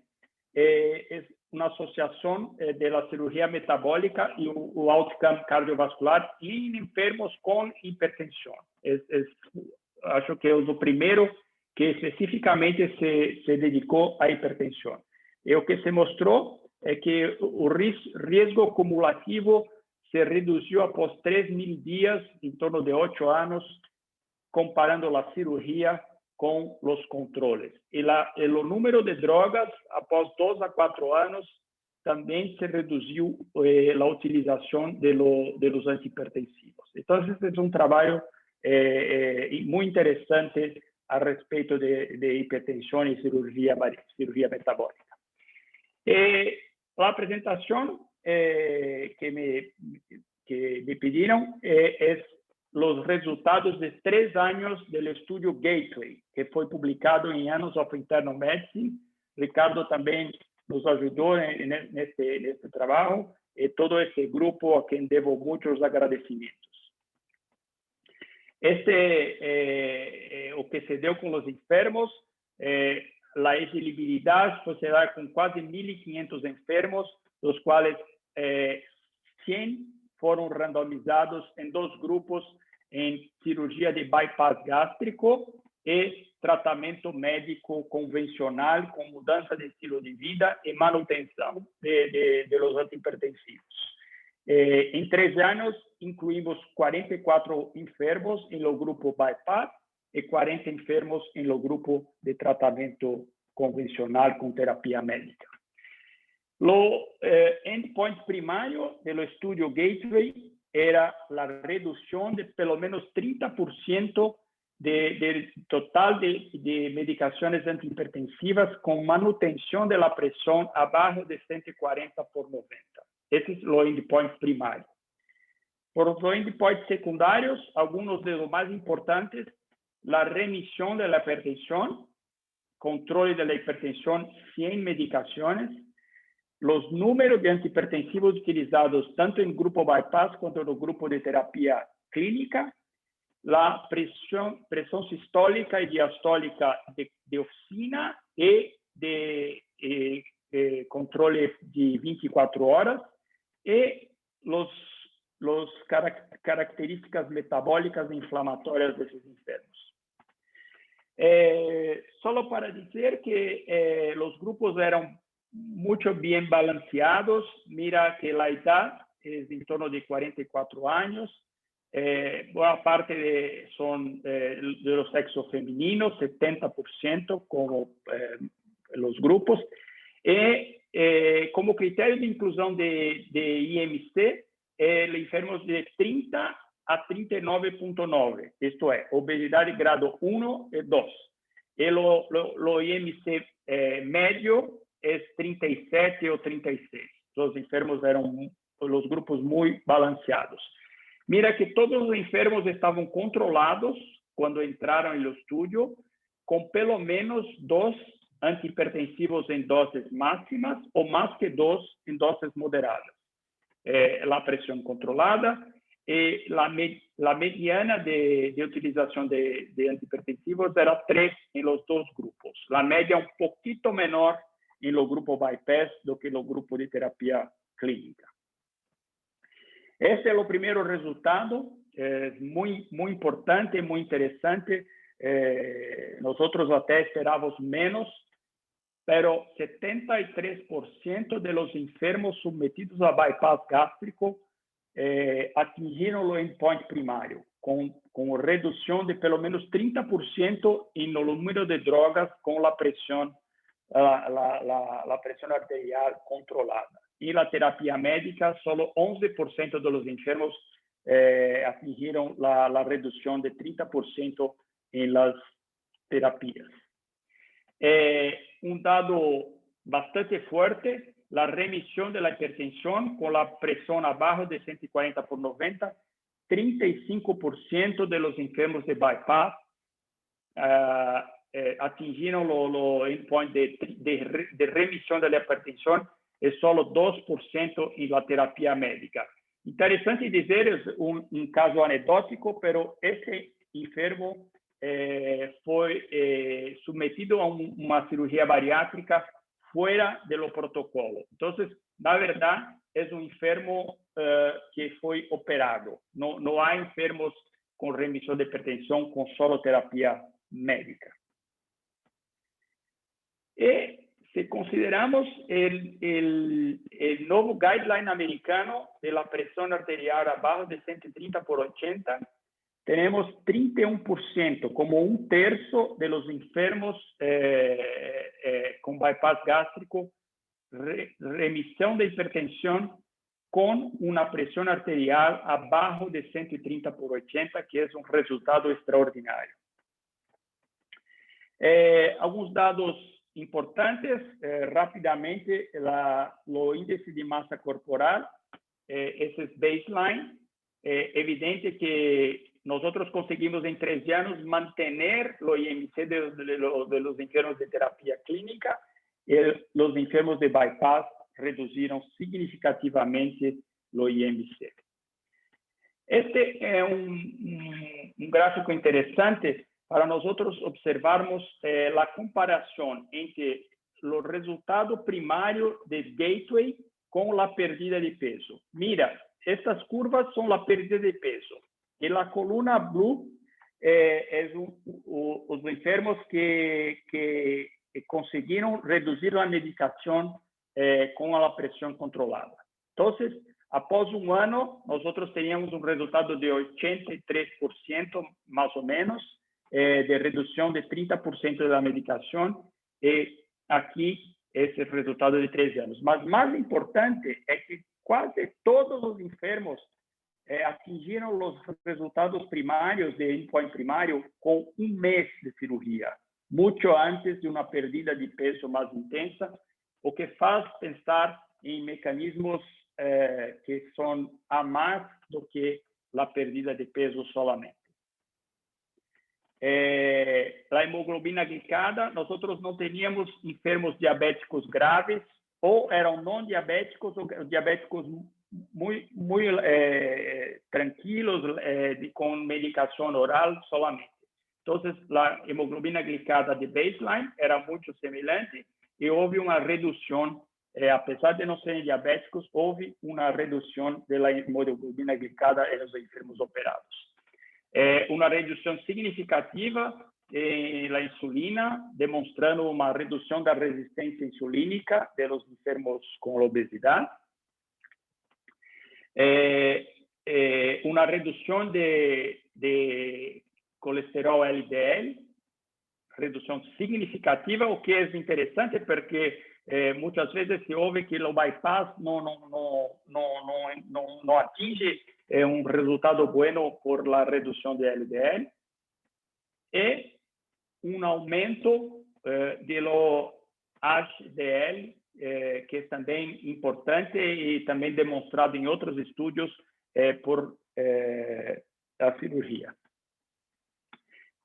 Es una asociación de la cirugía metabólica y el outcome cardiovascular en enfermos con hipertensión. Acho que es lo primero que específicamente se dedicó a hipertensión. Y lo que se mostró es que el riesgo cumulativo se redució após 3.000 días, en torno de 8 años, comparando la cirugía con los controles. Y el número de drogas, após 2 a 4 años, también se redució la utilización de los antihipertensivos. Entonces, es un trabajo muy interesante al respecto de hipertensión y cirugía metabólica. La presentación que me pidieron es los resultados de 3 años del estudio Gateway, que fue publicado en Annals of Internal Medicine. Ricardo también nos ayudó en este trabajo, y todo ese grupo a quien debo muchos agradecimientos. O que se dio con los enfermos, la elegibilidad se da con casi 1.500 enfermos, los cuales 100 fueron randomizados en 2 grupos en cirugía de bypass gástrico y tratamiento médico convencional con mudanza de estilo de vida y manutención de los antihipertensivos. En 3 años incluimos 44 enfermos en el grupo bypass y 40 enfermos en el grupo de tratamiento convencional con terapia médica. Lo endpoint primario del estudio Gateway era la reducción de pelo menos 30% del total de medicaciones antihipertensivas con manutención de la presión abajo de 140/90. Ese es lo endpoint primario. Por los endpoints secundarios, algunos de los más importantes, la remisión de la hipertensión, control de la hipertensión sin medicaciones, los números de antihipertensivos utilizados tanto en grupo bypass como en el grupo de terapia clínica, la presión sistólica y diastólica de oficina y de control de 24 horas, y las características metabólicas e inflamatorias de esos enfermos. Solo para decir que los grupos eran mucho bien balanceados. Mira que la edad es en torno de 44 años. Buena parte son de los sexos femeninos, 70% como los grupos. Como criterio de inclusión de IMC, enfermos de 30 a 39.9, esto es, obesidad de grado 1 y 2. Lo IMC medio es 37 o 36. Los enfermos eran los grupos muy balanceados. Mira que todos los enfermos estaban controlados cuando entraron en el estudio, con pelo menos 2 antihipertensivos en dosis máximas o más que 2 en dosis moderadas. La presión controlada y la mediana de utilización de antihipertensivos era 3 en los dos grupos. La media un poquito menor en los grupos bypass do que en los grupos de terapia clínica. Este es el primer resultado, es muy importante, muy interesante. Nosotros hasta esperábamos menos, pero 73% de los enfermos sometidos a bypass gástrico atingieron el endpoint primario, con reducción de pelo menos 30% en el número de drogas con la presión arterial controlada. Y la terapia médica, solo 11% de los enfermos atingieron la reducción de 30% en las terapias. Un dado bastante fuerte, la remisión de la hipertensión con la presión abajo de 140/90, 35% de los enfermos de bypass atingieron los endpoints de remisión de la hipertensión, es solo 2% en la terapia médica. Interesante decir, es un caso anecdótico, pero ese enfermo fue sometido a una cirugía bariátrica fuera de lo protocolo. Entonces, la verdad, es un enfermo que fue operado. No hay enfermos con remisión de hipertensión con solo terapia médica. Y si consideramos el nuevo guideline americano de la presión arterial abajo de 130/80, tenemos 31%, como un tercio de los enfermos con bypass gástrico, remisión de hipertensión con una presión arterial abajo de 130/80, que es un resultado extraordinario. Algunos datos importantes, rápidamente, lo índice de masa corporal, ese es baseline. Evidente que nosotros conseguimos en 3 años mantener lo IMC de los enfermos de terapia clínica, y los enfermos de bypass redujeron significativamente lo IMC. Este es un gráfico interesante para nosotros observarmos la comparación entre los resultados primarios del Gateway con la pérdida de peso. Mira, estas curvas son la pérdida de peso. Y la columna blue es los enfermos que consiguieron reducir la medicación con la presión controlada. Entonces, após un año, nosotros teníamos un resultado de 83% más o menos, de reducción de 30% de la medicación y aqui esse resultado de 13 anos. Mas mais importante é que quase todos os enfermos atingiram os resultados primários de endpoint primário com 1 mês de cirurgia, muito antes de uma perda de peso mais intensa, o que faz pensar em mecanismos que são a mais do que a perda de peso solamente. A hemoglobina glicada, nós não teníamos enfermos diabéticos graves, ou eram não diabéticos, ou diabéticos muito tranquilos, com medicação oral solamente. Então, a hemoglobina glicada de baseline era muito semelhante e houve uma redução, apesar de não serem diabéticos, houve uma redução da hemoglobina glicada nos enfermos operados. Uma redução significativa na insulina, demonstrando uma redução da resistência insulínica dos enfermos com obesidade. Uma redução de colesterol LDL, redução significativa, o que é interessante porque muitas vezes se ouve que o bypass não atinge um resultado bueno por la redução de LDL, e um aumento de lo HDL, que é também importante e também demonstrado em outros estudos por a cirurgia.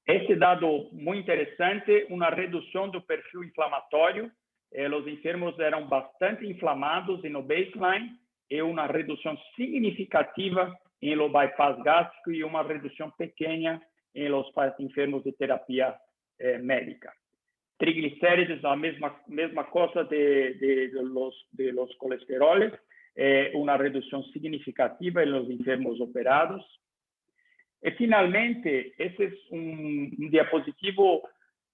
Esse dado muito interessante, uma redução do perfil inflamatório, os enfermos eram bastante inflamados no baseline, e uma redução significativa em lo bypass gástrico e uma redução pequena em los enfermos de terapia médica. Triglicérides, a mesma coisa de los colesteroles, uma redução significativa em los enfermos operados. E, finalmente, esse é um diapositivo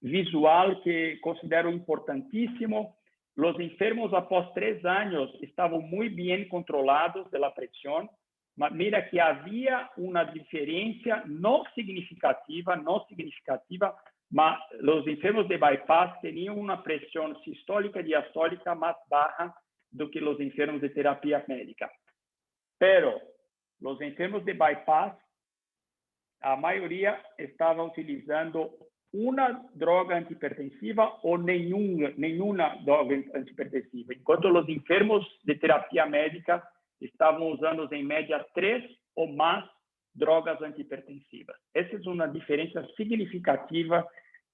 visual que considero importantíssimo. Os enfermos, após 3 anos, estavam muito bem controlados pela pressão, mas mira que havia uma diferença não significativa, mas os enfermos de bypass tinham uma pressão sistólica e diastólica mais baixa do que os enfermos de terapia médica. Pero, os enfermos de bypass, a maioria estavam utilizando uma droga antihipertensiva ou nenhuma droga antihipertensiva, enquanto os enfermos de terapia médica estavam usando, em média, 3 ou mais drogas antihipertensivas. Essa é uma diferença significativa,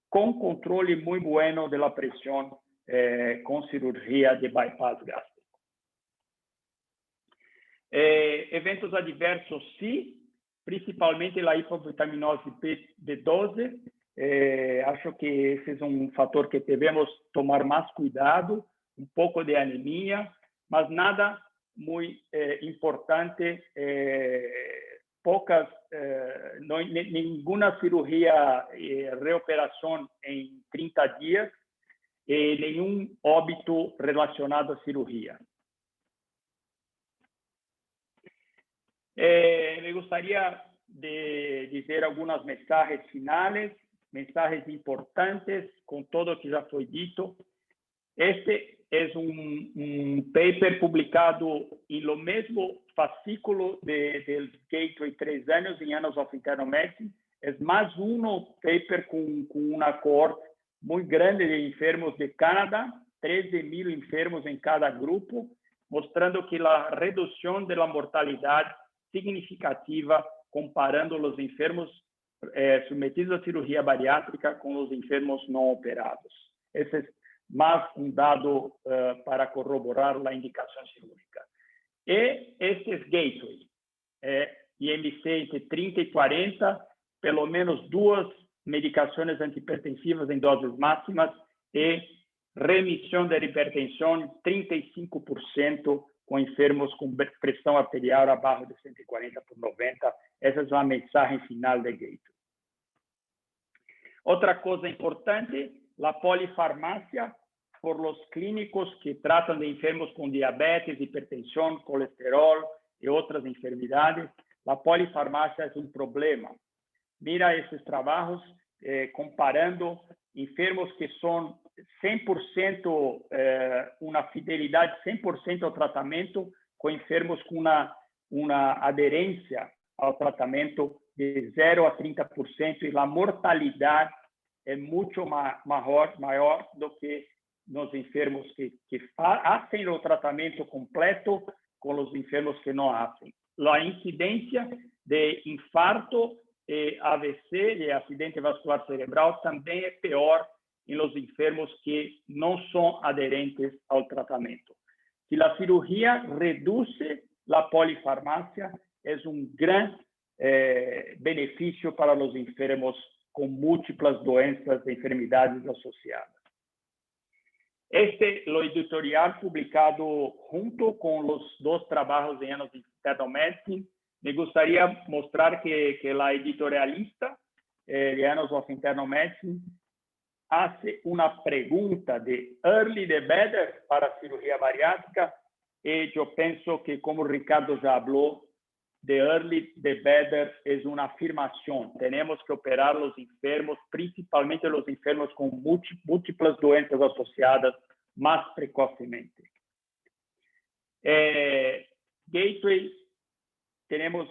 com controle muito bueno da pressão com cirurgia de bypass gástrico. Eventos adversos, sim, principalmente a hipovitaminose B12. Acho que esse é um fator que devemos tomar mais cuidado, um pouco de anemia, mas nada muito importante, nenhuma cirurgia, reoperação em 30 dias, e nenhum óbito relacionado à cirurgia. Me gostaria de dizer algumas mensagens finais, mensagens importantes, com tudo o que já foi dito. Este é um paper publicado no mesmo fascículo do Gateway 3 anos em Annals of Internal Medicine. É mais um paper com uma coorte muito grande de enfermos de Canadá, 13.000 enfermos em cada grupo, mostrando que a redução da mortalidade significativa comparando os enfermos submetidos à cirurgia bariátrica com os enfermos não operados. Esse é mais um dado para corroborar a indicação cirúrgica. E estes Gateway, IMC entre 30 e 40, pelo menos 2 medicações antihipertensivas em doses máximas e remissão da hipertensão 35% com enfermos com pressão arterial abaixo de 140/90. Essa é a mensagem final da Gateway. Outra coisa importante, a polifarmácia por los clínicos que tratam de enfermos com diabetes, hipertensão, colesterol e outras enfermidades. A polifarmácia é um problema. Mira esses trabalhos comparando enfermos que são 100%, una fidelidad 100% al tratamiento con enfermos con una adherencia al tratamiento de 0 a 30% y la mortalidad es mucho mayor do que los enfermos que hacen el tratamiento completo con los enfermos que no hacen. La incidencia de infarto, AVC, de accidente vascular cerebral, también es peor en los enfermos que no son adherentes al tratamiento. Si la cirugía reduce la polifarmacia, es un gran beneficio para los enfermos con múltiples doenças e enfermedades asociadas. Lo editorial publicado junto con los dos trabajos de Annals of Internal Medicine, me gustaría mostrar que la editorialista de Annals of Internal Medicine hace una pregunta de early de better para cirugía bariátrica y yo pienso que, como Ricardo ya habló, de early de better es una afirmación. Tenemos que operar los enfermos, principalmente los enfermos con múltiples doenças asociadas, más precocemente. Gateway, tenemos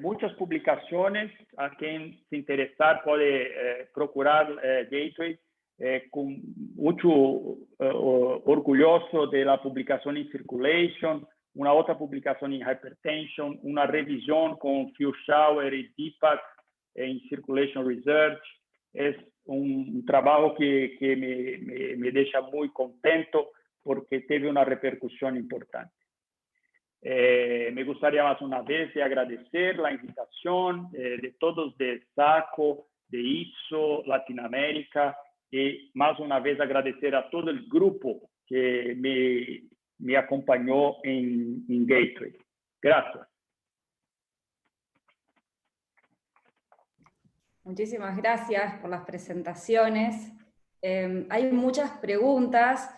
muchas publicaciones. A quien se interesar puede procurar Gateway. Con mucho orgulloso de la publicación en Circulation, una otra publicación en Hypertension, una revisión con Phil Schauer y Deepak en Circulation Research. Es un trabajo que me deja muy contento porque tuvo una repercusión importante. Me gustaría más una vez agradecer la invitación de todos de SACO, de IPSO, Latinoamérica, y más una vez agradecer a todo el grupo que me acompañó en Gateway. Gracias. Muchísimas gracias por las presentaciones. Hay muchas preguntas,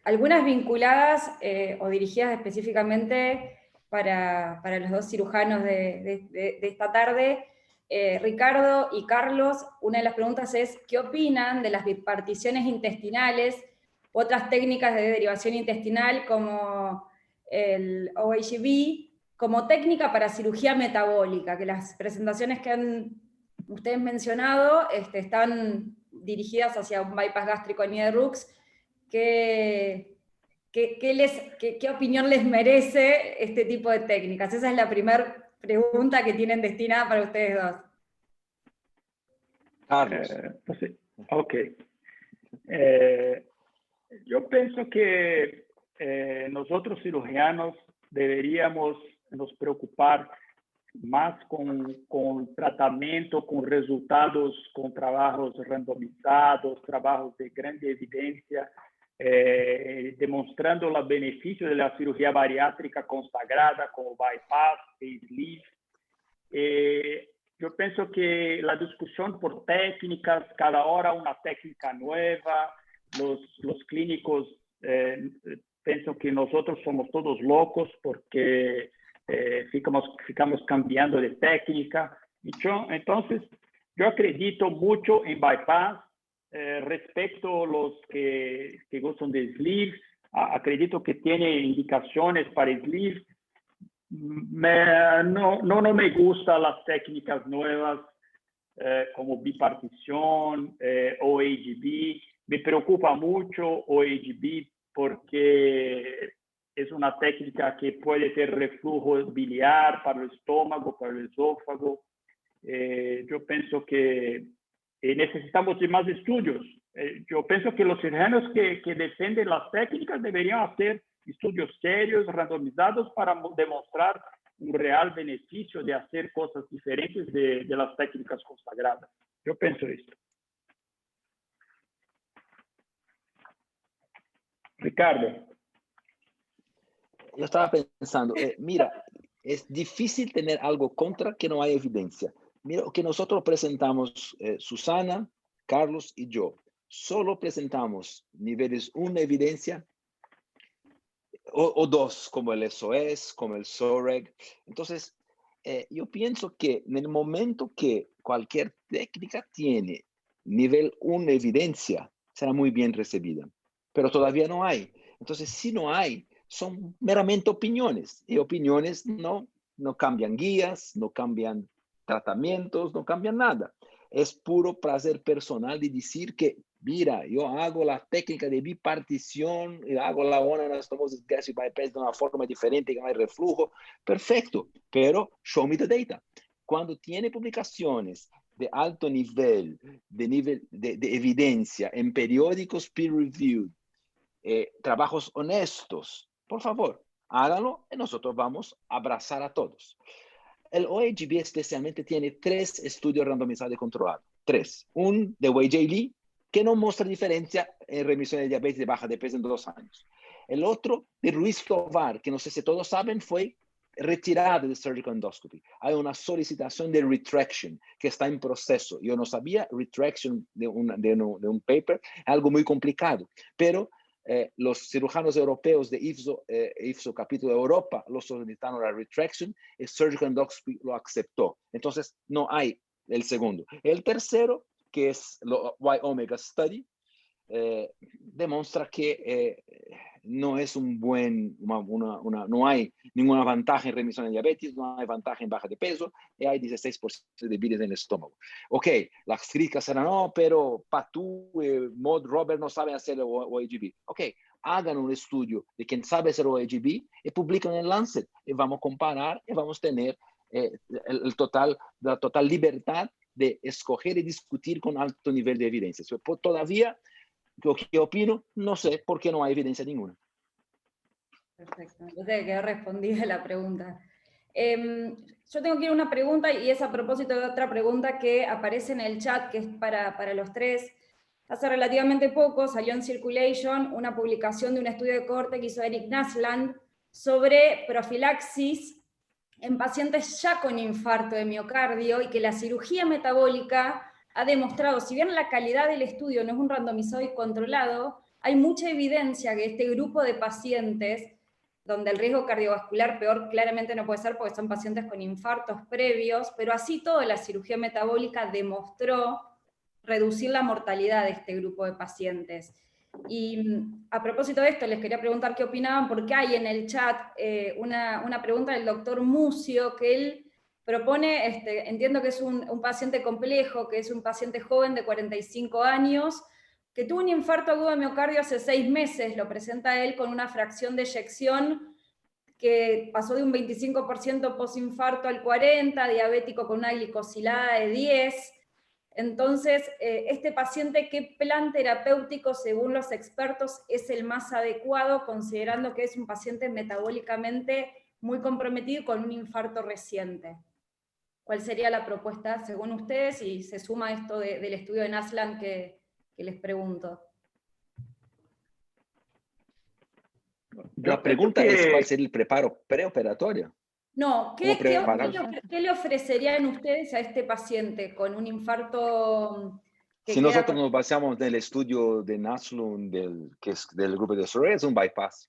algunas vinculadas o dirigidas específicamente para los dos cirujanos de esta tarde. Ricardo y Carlos, una de las preguntas es, ¿qué opinan de las biparticiones intestinales u otras técnicas de derivación intestinal como el OHB como técnica para cirugía metabólica? Que las presentaciones que han ustedes mencionado están dirigidas hacia un bypass gástrico en Niederrux. ¿Qué opinión les merece este tipo de técnicas? Esa es la primera pregunta que tienen destinada para ustedes dos. Carlos. Ok. Yo pienso que nosotros cirujanos deberíamos nos preocupar más con tratamiento, con resultados, con trabajos randomizados, trabajos de grande evidencia, demostrando los beneficios de la cirugía bariátrica consagrada como bypass y sleeve. Yo pienso que la discusión por técnicas, cada hora una técnica nueva, los clínicos pienso que nosotros somos todos locos porque ficamos cambiando de técnica. Entonces, yo acredito mucho en bypass. Respecto a los que gustan de sleeve, acredito que tiene indicaciones para sleeve. No me gustan las técnicas nuevas como bipartición, OHB. Me preocupa mucho OHB porque es una técnica que puede tener reflujo biliar para el estómago, para el esófago. Yo pienso que necesitamos de más estudios. Yo pienso que los cirujanos que defienden las técnicas deberían hacer estudios serios, randomizados, para demostrar un real beneficio de hacer cosas diferentes de las técnicas consagradas. Yo pienso esto. Ricardo. Yo estaba pensando, mira, es difícil tener algo contra que no hay evidencia. Mira, lo que nosotros presentamos, Susana, Carlos y yo, solo presentamos niveles 1 evidencia o 2, como el SOS, como el SOREG. Entonces, yo pienso que en el momento que cualquier técnica tiene nivel 1 evidencia, será muy bien recibida. Pero todavía no hay. Entonces, si no hay, son meramente opiniones. Y opiniones no cambian guías, no cambian tratamientos, no cambian nada. Es puro placer personal de decir que, mira, yo hago la técnica de bipartición, hago la ona anastomosis gastric bypass de una forma diferente, que no hay reflujo. Perfecto, pero show me the data. Cuando tiene publicaciones de alto nivel, de evidencia en periódicos peer-reviewed, trabajos honestos, por favor, háganlo y nosotros vamos a abrazar a todos. El OAGB especialmente tiene 3 estudios randomizados y controlados. 3. Un de Wei J. Lee, que no muestra diferencia en remisión de diabetes de baja de peso en 2 años. El otro de Ruiz Tovar, que no sé si todos saben, fue retirado de surgical endoscopy. Hay una solicitación de retraction que está en proceso. Yo no sabía, retraction de un paper, algo muy complicado, pero los cirujanos europeos de IFSO capítulo de Europa lo solicitaron la retraction y surgical endoscopy lo aceptó. Entonces, no hay el segundo. El tercero, que es lo Y-Omega Study, demuestra que no es un buen, no hay ninguna ventaja en remisión de diabetes, no hay ventaja en baja de peso, y hay 16% de bilis en el estómago. Ok, las críticas serán, no, pero Patu, Maud, Robert no saben hacer OAGB. Ok, hagan un estudio de quien sabe hacer OAGB y publican en Lancet, y vamos a comparar y vamos a tener la total libertad de escoger y discutir con alto nivel de evidencia. Todavía, lo que opino, no sé por qué no hay evidencia ninguna. Perfecto, entonces quedó respondida la pregunta. Yo tengo que ir a una pregunta, y es a propósito de otra pregunta que aparece en el chat, que es para los tres. Hace relativamente poco salió en Circulation una publicación de un estudio de cohorte que hizo Eric Nasland sobre profilaxis en pacientes ya con infarto de miocardio, y que la cirugía metabólica ha demostrado, si bien la calidad del estudio no es un randomizado y controlado, hay mucha evidencia que este grupo de pacientes, donde el riesgo cardiovascular peor claramente no puede ser porque son pacientes con infartos previos, pero así todo la cirugía metabólica demostró reducir la mortalidad de este grupo de pacientes. Y a propósito de esto, les quería preguntar qué opinaban, porque hay en el chat una pregunta del doctor Mucio, que él propone, entiendo que es un paciente complejo, que es un paciente joven de 45 años, que tuvo un infarto agudo de miocardio hace 6 meses, lo presenta él con una fracción de eyección que pasó de un 25% posinfarto al 40%, diabético con una glicosilada de 10. Entonces, este paciente, ¿qué plan terapéutico, según los expertos, es el más adecuado, considerando que es un paciente metabólicamente muy comprometido con un infarto reciente? ¿Cuál sería la propuesta, según ustedes, y se suma esto del estudio de Nasland que les pregunto? La pregunta es cuál sería el preparo preoperatorio. No, ¿qué le ofrecerían ustedes a este paciente con un infarto? Si nosotros nos basamos en el estudio de Naslund, que es del grupo de Soraya, es un bypass.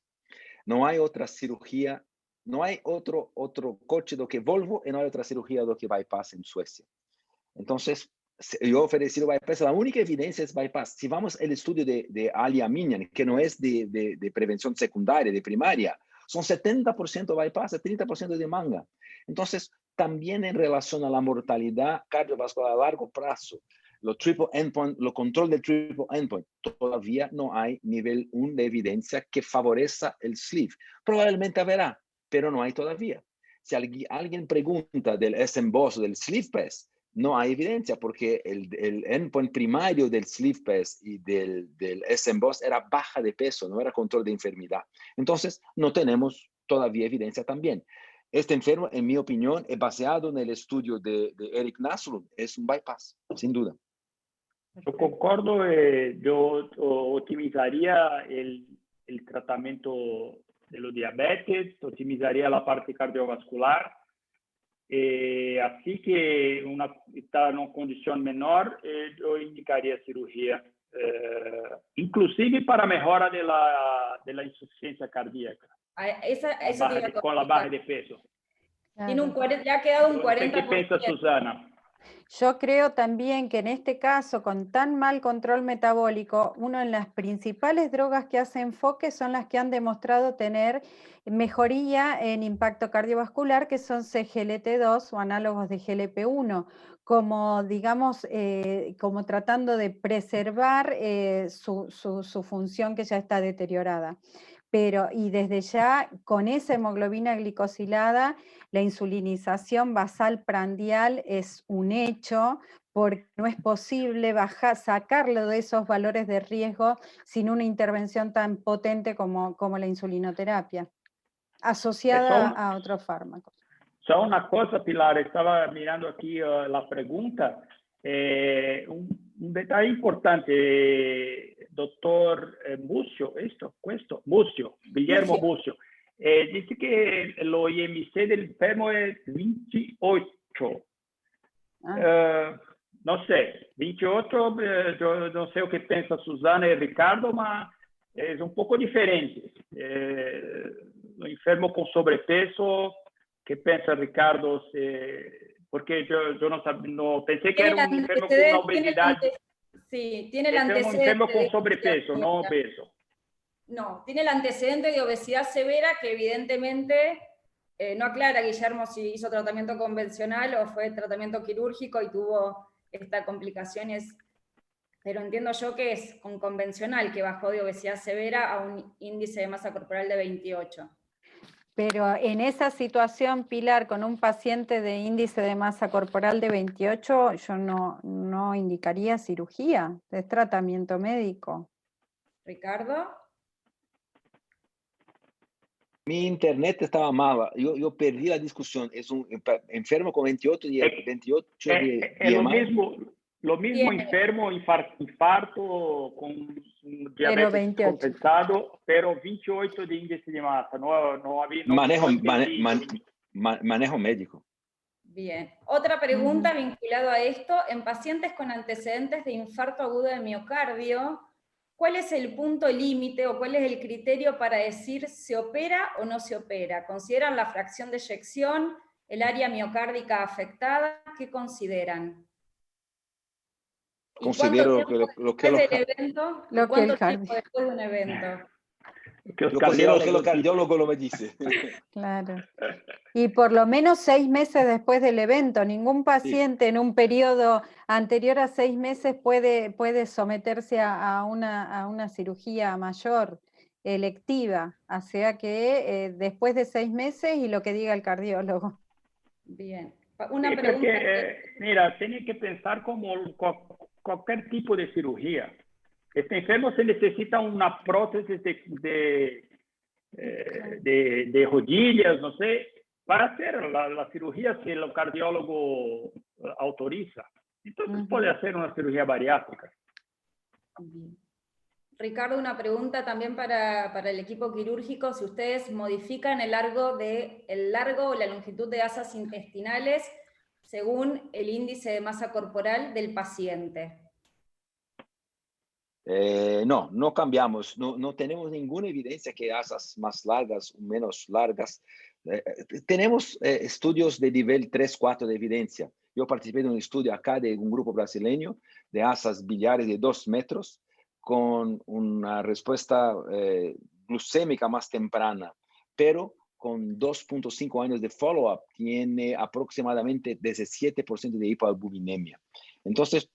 No hay otra cirugía, no hay otro coche do que Volvo, y no hay otra cirugía do que bypass en Suecia. Entonces, yo ofrecí bypass, la única evidencia es bypass. Si vamos al estudio de Alia Minian, que no es de prevención secundaria, de primaria, son 70% bypass, 30% de manga. Entonces, también en relación a la mortalidad cardiovascular a largo plazo, lo triple endpoint, lo control del triple endpoint, todavía no hay nivel 1 de evidencia que favorezca el sleeve. Probablemente habrá, pero no hay todavía. Si alguien pregunta del SMBOS o del sleeve pass, no hay evidencia porque el endpoint primario del sleeve pass y del SMBOS era baja de peso, no era control de enfermedad. Entonces, no tenemos todavía evidencia también. Este enfermo, en mi opinión, es basado en el estudio de Eric Naslund, es un bypass, sin duda. Yo concordo, yo optimizaría el tratamiento de los diabetes, optimizaría la parte cardiovascular. Así que está en una condición menor, yo indicaría cirugía, inclusive para mejora de la insuficiencia cardíaca, con la baja de peso. Tiene ya ha quedado un 40%. ¿Qué piensa Susana? Yo creo también que en este caso, con tan mal control metabólico, una de las principales drogas que hace enfoque son las que han demostrado tener mejoría en impacto cardiovascular, que son CGLT2 o análogos de GLP-1, como, digamos, como tratando de preservar su función que ya está deteriorada. Pero, y desde ya, con esa hemoglobina glicosilada, la insulinización basal prandial es un hecho, porque no es posible sacarlo de esos valores de riesgo sin una intervención tan potente como la insulinoterapia, asociada a otros fármacos. Só una cosa, Pilar, estaba mirando aquí la pregunta. Un detalle importante, doctor Muccio, Muccio, Guillermo Muccio, dice que el IMC del enfermo es 28. No sé, 28, yo no sé qué piensa Susana y Ricardo, pero es un poco diferente. Un enfermo con sobrepeso, ¿qué piensa Ricardo? Porque yo no pensé que era un enfermo con una obesidad. Sí, tiene el antecedente. Un enfermo con sobrepeso, no obeso. No, tiene el antecedente de obesidad severa que evidentemente no aclara Guillermo si hizo tratamiento convencional o fue tratamiento quirúrgico y tuvo estas complicaciones, pero entiendo yo que es con convencional que bajó de obesidad severa a un índice de masa corporal de 28. Pero en esa situación, Pilar, con un paciente de índice de masa corporal de 28, yo no indicaría cirugía, es tratamiento médico. Ricardo. Mi internet estaba mal, yo perdí la discusión. Es un enfermo con 28 de BMI. Lo mismo enfermo, infarto con diabetes compensado, pero 28 de índice de masa. No había, manejo médico. Bien. Otra pregunta vinculada a esto. En pacientes con antecedentes de infarto agudo de miocardio, ¿cuál es el punto límite o cuál es el criterio para decir se opera o no se opera? ¿Consideran la fracción de eyección, el área miocárdica afectada? ¿Qué consideran? ¿Y cuánto tiempo después de un evento? Lo que el cardiólogo me dice. Claro. Y por lo menos 6 meses después del evento. Ningún paciente en un periodo anterior a 6 meses puede someterse a una cirugía mayor, electiva. O sea que después de 6 meses y lo que diga el cardiólogo. Bien. Una pregunta. Mira, tiene que pensar como cualquier tipo de cirugía. Este enfermo se necesita una prótesis de rodillas, no sé, para hacer la cirugía si el cardiólogo autoriza. Entonces puede hacer una cirugía bariátrica. Bien. Ricardo, una pregunta también para el equipo quirúrgico. Si ustedes modifican el largo o la longitud de asas intestinales según el índice de masa corporal del paciente. No cambiamos, no tenemos ninguna evidencia que asas más largas o menos largas. Tenemos estudios de nivel 3, 4 de evidencia. Yo participé de un estudio acá de un grupo brasileño de asas biliares de 2 metros con una respuesta glucémica más temprana, pero con 2.5 años de follow-up tiene aproximadamente 17% de hipoalbuminemia. Entonces,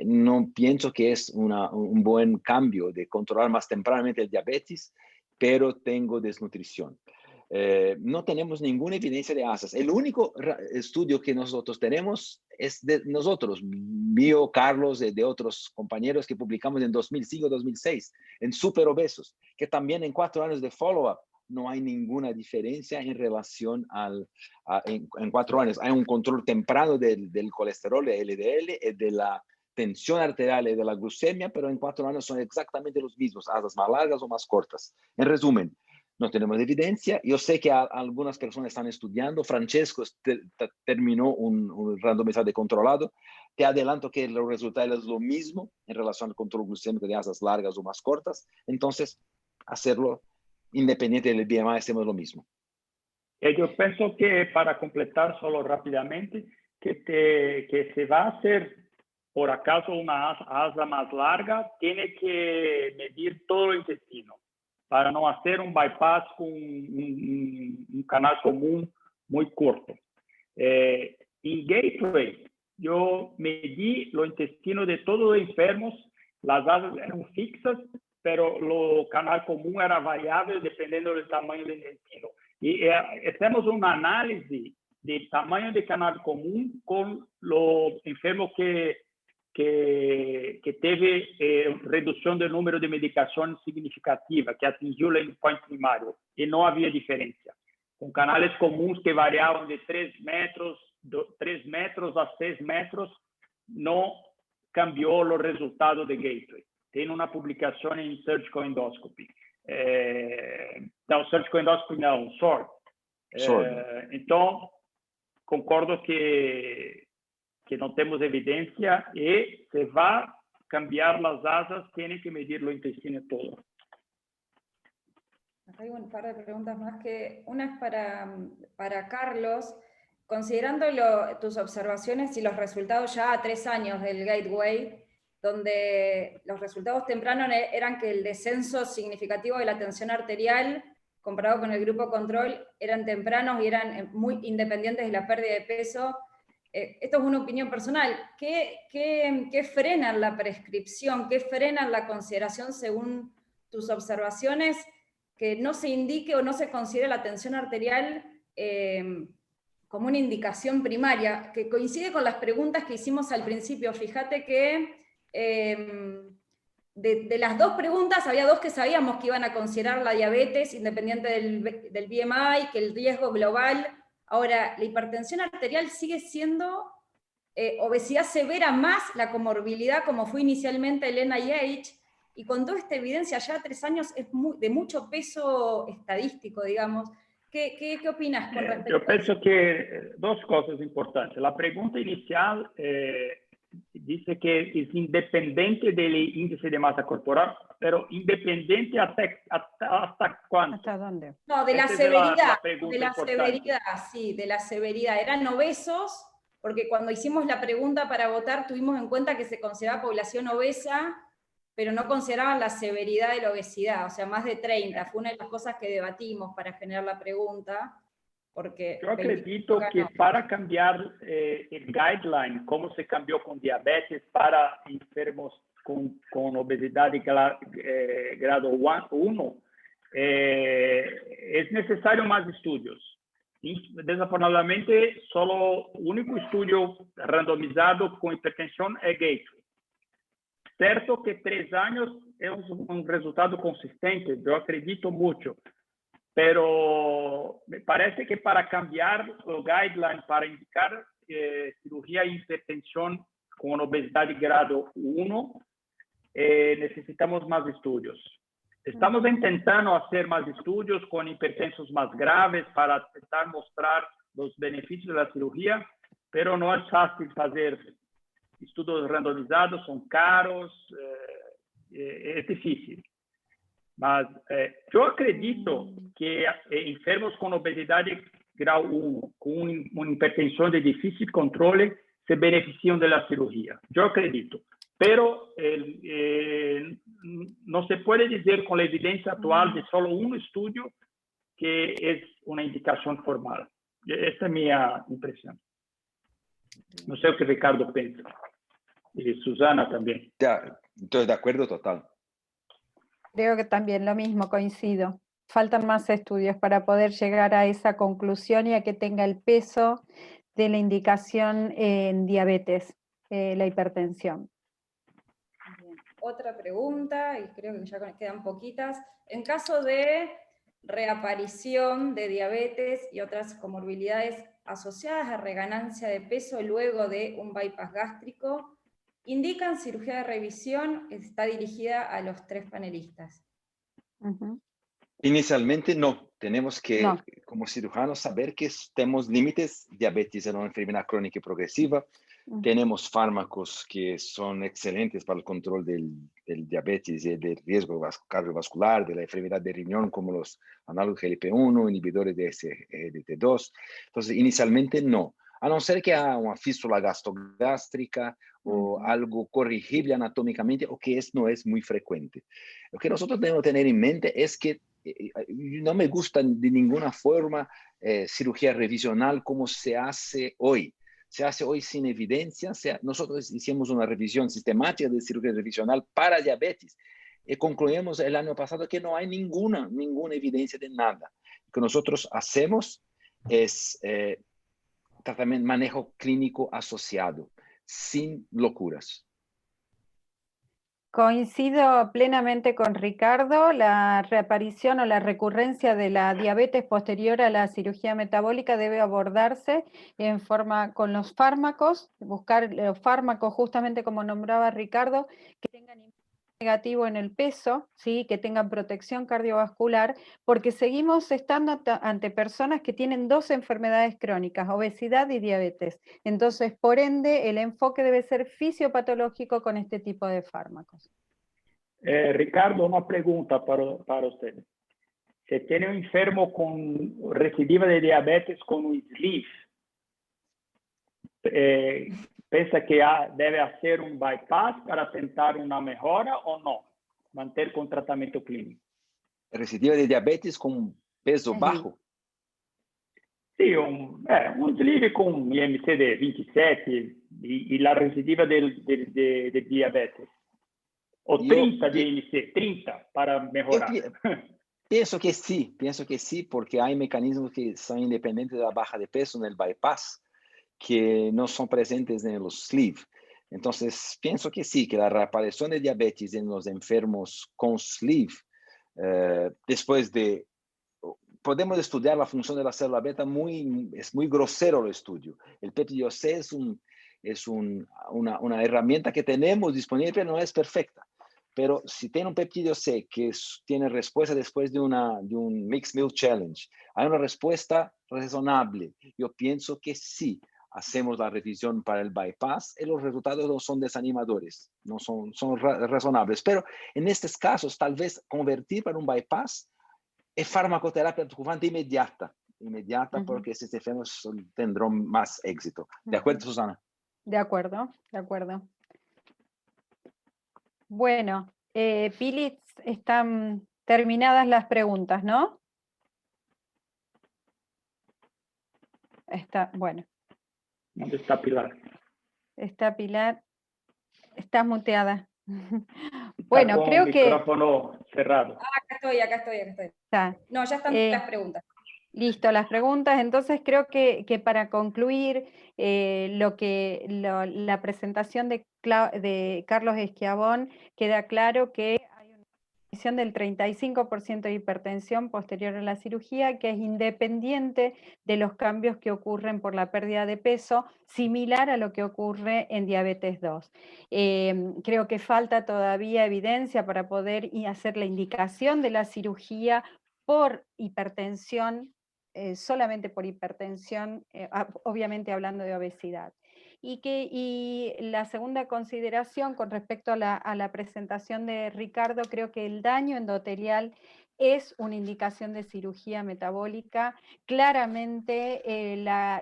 no pienso que es un buen cambio de controlar más tempranamente el diabetes, pero tengo desnutrición. No tenemos ninguna evidencia de asas. El único estudio que nosotros tenemos es de nosotros, mío, Carlos, de otros compañeros que publicamos en 2005-2006, en superobesos, que también en 4 años de follow-up no hay ninguna diferencia en relación en 4 años. Hay un control temprano del colesterol, de LDL, de la tensión arterial y de la glucemia, pero en 4 años son exactamente los mismos, asas más largas o más cortas. En resumen, no tenemos evidencia. Yo sé que algunas personas están estudiando. Francesco terminó un randomizado controlado. Te adelanto que los resultados es lo mismo en relación al control glucémico de asas largas o más cortas. Entonces, hacerlo independiente del BMI, hacemos lo mismo. Yo pienso que para completar solo rápidamente, que se va a hacer, por acaso, una asa más larga, tiene que medir todo el intestino para no hacer un bypass con un canal común muy corto. En Gateway, yo medí los intestinos de todos los enfermos, las asas eran fixas, pero el canal común era variable dependiendo del tamaño del intestino. Y hacemos un análisis del tamaño del canal común con los enfermos que teve reducción del número de medicaciones significativa, que atingió el endpoint primario, y no había diferencia. Con canales comuns que variaban de 3 metros a 6 metros, no cambió los resultados de Gateway. Tiene una publicación en Surgical Endoscopy. No, Surgical Endoscopy no, SORD. Entonces, concordo que no tenemos evidencia y se va a cambiar las asas, tiene que medir lo intestino todo. Acá hay un par de preguntas más, que una es para Carlos. Considerando tus observaciones y los resultados ya a 3 años del Gateway, donde los resultados tempranos eran que el descenso significativo de la tensión arterial comparado con el grupo control eran tempranos y eran muy independientes de la pérdida de peso. Esto es una opinión personal. ¿Qué frena la prescripción? ¿Qué frena la consideración según tus observaciones que no se indique o no se considere la tensión arterial como una indicación primaria, que coincide con las preguntas que hicimos al principio? Fíjate que de las 2 preguntas, había 2 que sabíamos que iban a considerar la diabetes independiente del BMI, que el riesgo global. Ahora, la hipertensión arterial sigue siendo obesidad severa más la comorbilidad, como fue inicialmente el NIH, y con toda esta evidencia ya 3 años es de mucho peso estadístico, digamos. ¿Qué opinas con respecto Yo pienso que 2 cosas importantes. La pregunta inicial dice que es independiente del índice de masa corporal, pero independiente hasta cuánto. ¿Hasta dónde? No, de la Esa severidad, es de la severidad, sí, de la severidad. Eran obesos, porque cuando hicimos la pregunta para votar tuvimos en cuenta que se consideraba población obesa, pero no consideraban la severidad de la obesidad, o sea, más de 30. Fue una de las cosas que debatimos para generar la pregunta. Porque yo acredito que para cambiar el guideline, como se cambió con diabetes para enfermos con obesidad de grado 1, es necesario más estudios. Desafortunadamente, solo el único estudio randomizado con hipertensión es Gateway. Certo que 3 años es un resultado consistente, yo acredito mucho. Pero me parece que para cambiar el guideline, para indicar cirugía de hipertensión con obesidad de grado 1, necesitamos más estudios. Estamos intentando hacer más estudios con hipertensos más graves para intentar mostrar los beneficios de la cirugía, pero no es fácil hacer estudios randomizados, son caros, es difícil. Mas yo acredito que enfermos con obesidad de grado 1, con una hipertensión de difícil control, se benefician de la cirugía. Yo acredito. Pero no se puede decir con la evidencia actual de solo un estudio que es una indicación formal. Esa es mi impresión. No sé lo que Ricardo piensa. Y Susana también. Ya, entonces, de acuerdo total. Creo que también lo mismo, coincido. Faltan más estudios para poder llegar a esa conclusión y a que tenga el peso de la indicación en diabetes, la hipertensión. Bien. Otra pregunta, y creo que ya quedan poquitas. En caso de reaparición de diabetes y otras comorbilidades asociadas a reganancia de peso luego de un bypass gástrico, indican cirugía de revisión, está dirigida a los 3 panelistas. Inicialmente no, tenemos que, como cirujanos, saber que tenemos límites. Diabetes es una enfermedad crónica y progresiva. Tenemos fármacos que son excelentes para el control del diabetes y del riesgo cardiovascular, de la enfermedad de riñón, como los análogos GLP-1, inhibidores de SGLT2. Entonces, inicialmente no. a no ser que haya una fístula gastogástrica o algo corregible anatómicamente o que no es muy frecuente. Lo que nosotros debemos tener en mente es que no me gusta de ninguna forma cirugía revisional como se hace hoy. Se hace hoy sin evidencia. Nosotros hicimos una revisión sistemática de cirugía revisional para diabetes y concluimos el año pasado que no hay ninguna evidencia de nada. Lo que nosotros hacemos es tratamiento, manejo clínico asociado, sin locuras. Coincido plenamente con Ricardo, la reaparición o la recurrencia de la diabetes posterior a la cirugía metabólica debe abordarse con los fármacos, buscar los fármacos justamente como nombraba Ricardo, que tengan impacto negativo en el peso, ¿sí? Que tengan protección cardiovascular, porque seguimos estando ante personas que tienen dos enfermedades crónicas, obesidad y diabetes. Entonces, por ende, el enfoque debe ser fisiopatológico con este tipo de fármacos. Ricardo, una pregunta para usted. Si tiene un enfermo con recidiva de diabetes con un sleeve, ¿piensa que debe hacer un bypass para tentar una mejora o no? Mantener con tratamiento clínico. Recidiva de diabetes con peso bajo. Sí, un sleeve con IMC de 27 y la recidiva de diabetes. O 30 de IMC, 30 para mejorar. Pienso que sí, porque hay mecanismos que son independientes de la baja de peso en el bypass, que no son presentes en los sleeve. Entonces, pienso que sí, que la reaparición de diabetes en los enfermos con sleeve, después de... Podemos estudiar la función de la célula beta, es muy grosero el estudio. El péptido C es una herramienta que tenemos disponible, pero no es perfecta. Pero si tiene un péptido C que tiene respuesta después de un Mixed Meal Challenge, hay una respuesta razonable. Yo pienso que sí, hacemos la revisión para el bypass y los resultados no son desanimadores, no son razonables. Pero en estos casos, tal vez convertir para un bypass es farmacoterapia adjuvante inmediata, porque estos enfermos tendrán más éxito. ¿De acuerdo, Susana? De acuerdo. Bueno, Pili, están terminadas las preguntas, ¿no? Bueno. ¿Dónde está Pilar? Está Pilar. Estás muteada. Bueno, creo que... micrófono cerrado. Acá estoy. Está. No, ya están las preguntas. Listo, las preguntas. Entonces creo que para concluir la presentación de Carlos Schiavone, queda claro que hay una disminución del 35% de hipertensión posterior a la cirugía, que es independiente de los cambios que ocurren por la pérdida de peso, similar a lo que ocurre en diabetes 2. Creo que falta todavía evidencia para poder hacer la indicación de la cirugía por hipertensión, solamente por hipertensión, obviamente hablando de obesidad. Y la segunda consideración con respecto a la presentación de Ricardo, creo que el daño endotelial es una indicación de cirugía metabólica. Claramente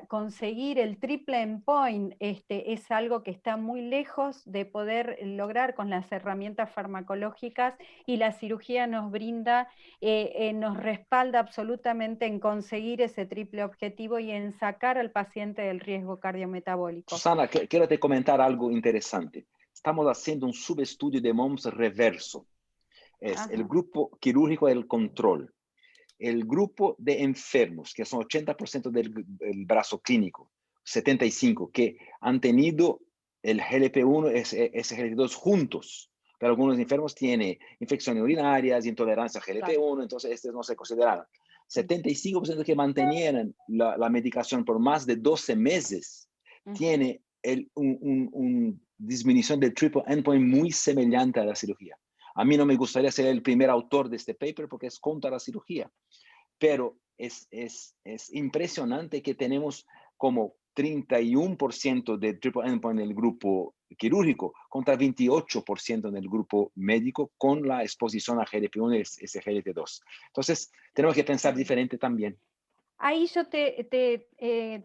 conseguir el triple endpoint es algo que está muy lejos de poder lograr con las herramientas farmacológicas, y la cirugía nos brinda, nos respalda absolutamente en conseguir ese triple objetivo y en sacar al paciente del riesgo cardiometabólico. Susana, quiero te comentar algo interesante. Estamos haciendo un subestudio de MOMS reverso. Es el grupo quirúrgico del control. El grupo de enfermos, que son 80% del brazo clínico, 75% que han tenido el GLP-1 y SGLT2 juntos. Pero algunos enfermos tienen infecciones urinarias, intolerancia a GLP-1, entonces estos no se consideraron. 75% que mantenían la medicación por más de 12 meses, tiene una disminución del triple endpoint muy semejante a la cirugía. A mí no me gustaría ser el primer autor de este paper porque es contra la cirugía, pero es impresionante que tenemos como 31% de triple endpoint en el grupo quirúrgico contra 28% en el grupo médico con la exposición a GLP-1 y SGLT2. Entonces, tenemos que pensar diferente también. Ahí yo te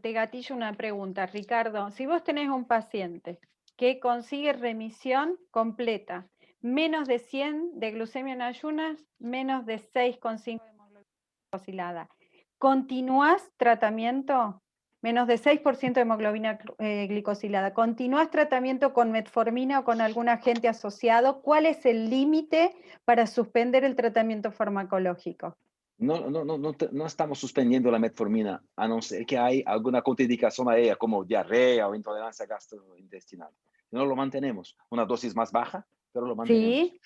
gatillo una pregunta, Ricardo. Si vos tenés un paciente que consigue remisión completa, menos de 100 de glucemia en ayunas, menos de 6,5 de hemoglobina glicosilada, ¿continuás tratamiento? Menos de 6% de hemoglobina glicosilada. ¿Continuás tratamiento con metformina o con algún agente asociado? ¿Cuál es el límite para suspender el tratamiento farmacológico? No estamos suspendiendo la metformina, a no ser que hay alguna contraindicación a ella, como diarrea o intolerancia gastrointestinal. No lo mantenemos. Una dosis más baja, pero lo mantenemos. Sí,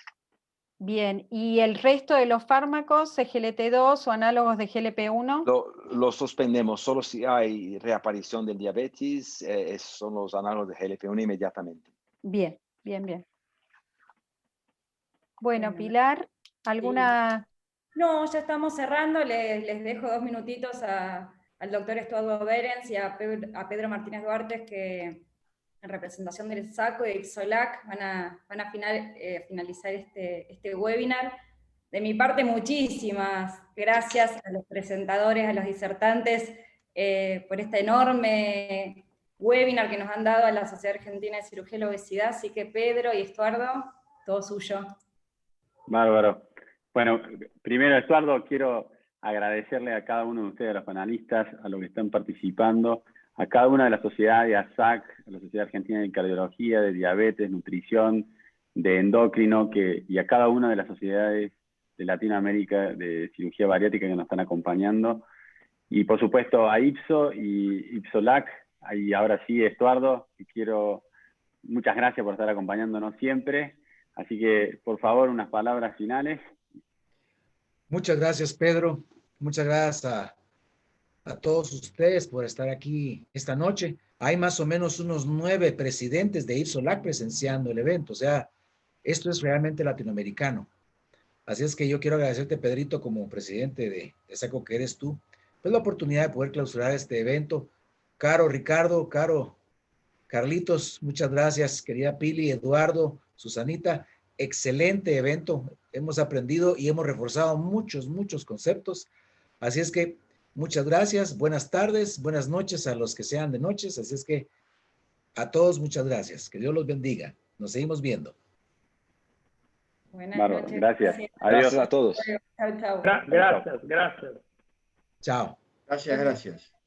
bien. ¿Y el resto de los fármacos, SGLT2 o análogos de GLP-1? Lo suspendemos solo si hay reaparición del diabetes, son los análogos de GLP-1 inmediatamente. Bien, bien, bien. Bueno, Bueno, Pilar, ¿alguna...? No, ya estamos cerrando. Les dejo 2 minutitos al doctor Estuardo Berens y a Pedro Martínez Duarte, que en representación del SACO y de IPSOLAC van a finalizar este webinar. De mi parte, muchísimas gracias a los presentadores, a los disertantes, por este enorme webinar que nos han dado a la Sociedad Argentina de Cirugía y la Obesidad. Así que Pedro y Estuardo, todo suyo. Bárbaro. Bueno, primero, Estuardo, quiero agradecerle a cada uno de ustedes, a los panelistas, a los que están participando, a cada una de las sociedades, a SAC, a la Sociedad Argentina de Cardiología, de Diabetes, Nutrición, de Endocrino, y a cada una de las sociedades de Latinoamérica de cirugía bariátrica que nos están acompañando. Y por supuesto a IPSO y IPSOLAC, y ahora sí, Estuardo, muchas gracias por estar acompañándonos siempre. Así que, por favor, unas palabras finales. Muchas gracias, Pedro. Muchas gracias a todos ustedes por estar aquí esta noche. Hay más o menos unos 9 presidentes de IPSOLAC presenciando el evento. O sea, esto es realmente latinoamericano. Así es que yo quiero agradecerte, Pedrito, como presidente de SACO que eres tú, pues la oportunidad de poder clausurar este evento. Caro Ricardo, Caro Carlitos, muchas gracias, querida Pili, Eduardo, Susanita, excelente evento. Hemos aprendido y hemos reforzado muchos conceptos. Así es que muchas gracias, buenas tardes, buenas noches a los que sean de noches. Así es que a todos muchas gracias. Que Dios los bendiga. Nos seguimos viendo. Buenas Bárbaro, noches. gracias. Adiós Adiós. a todos. Chao, chao. Gracias, gracias. Chao. Gracias, gracias.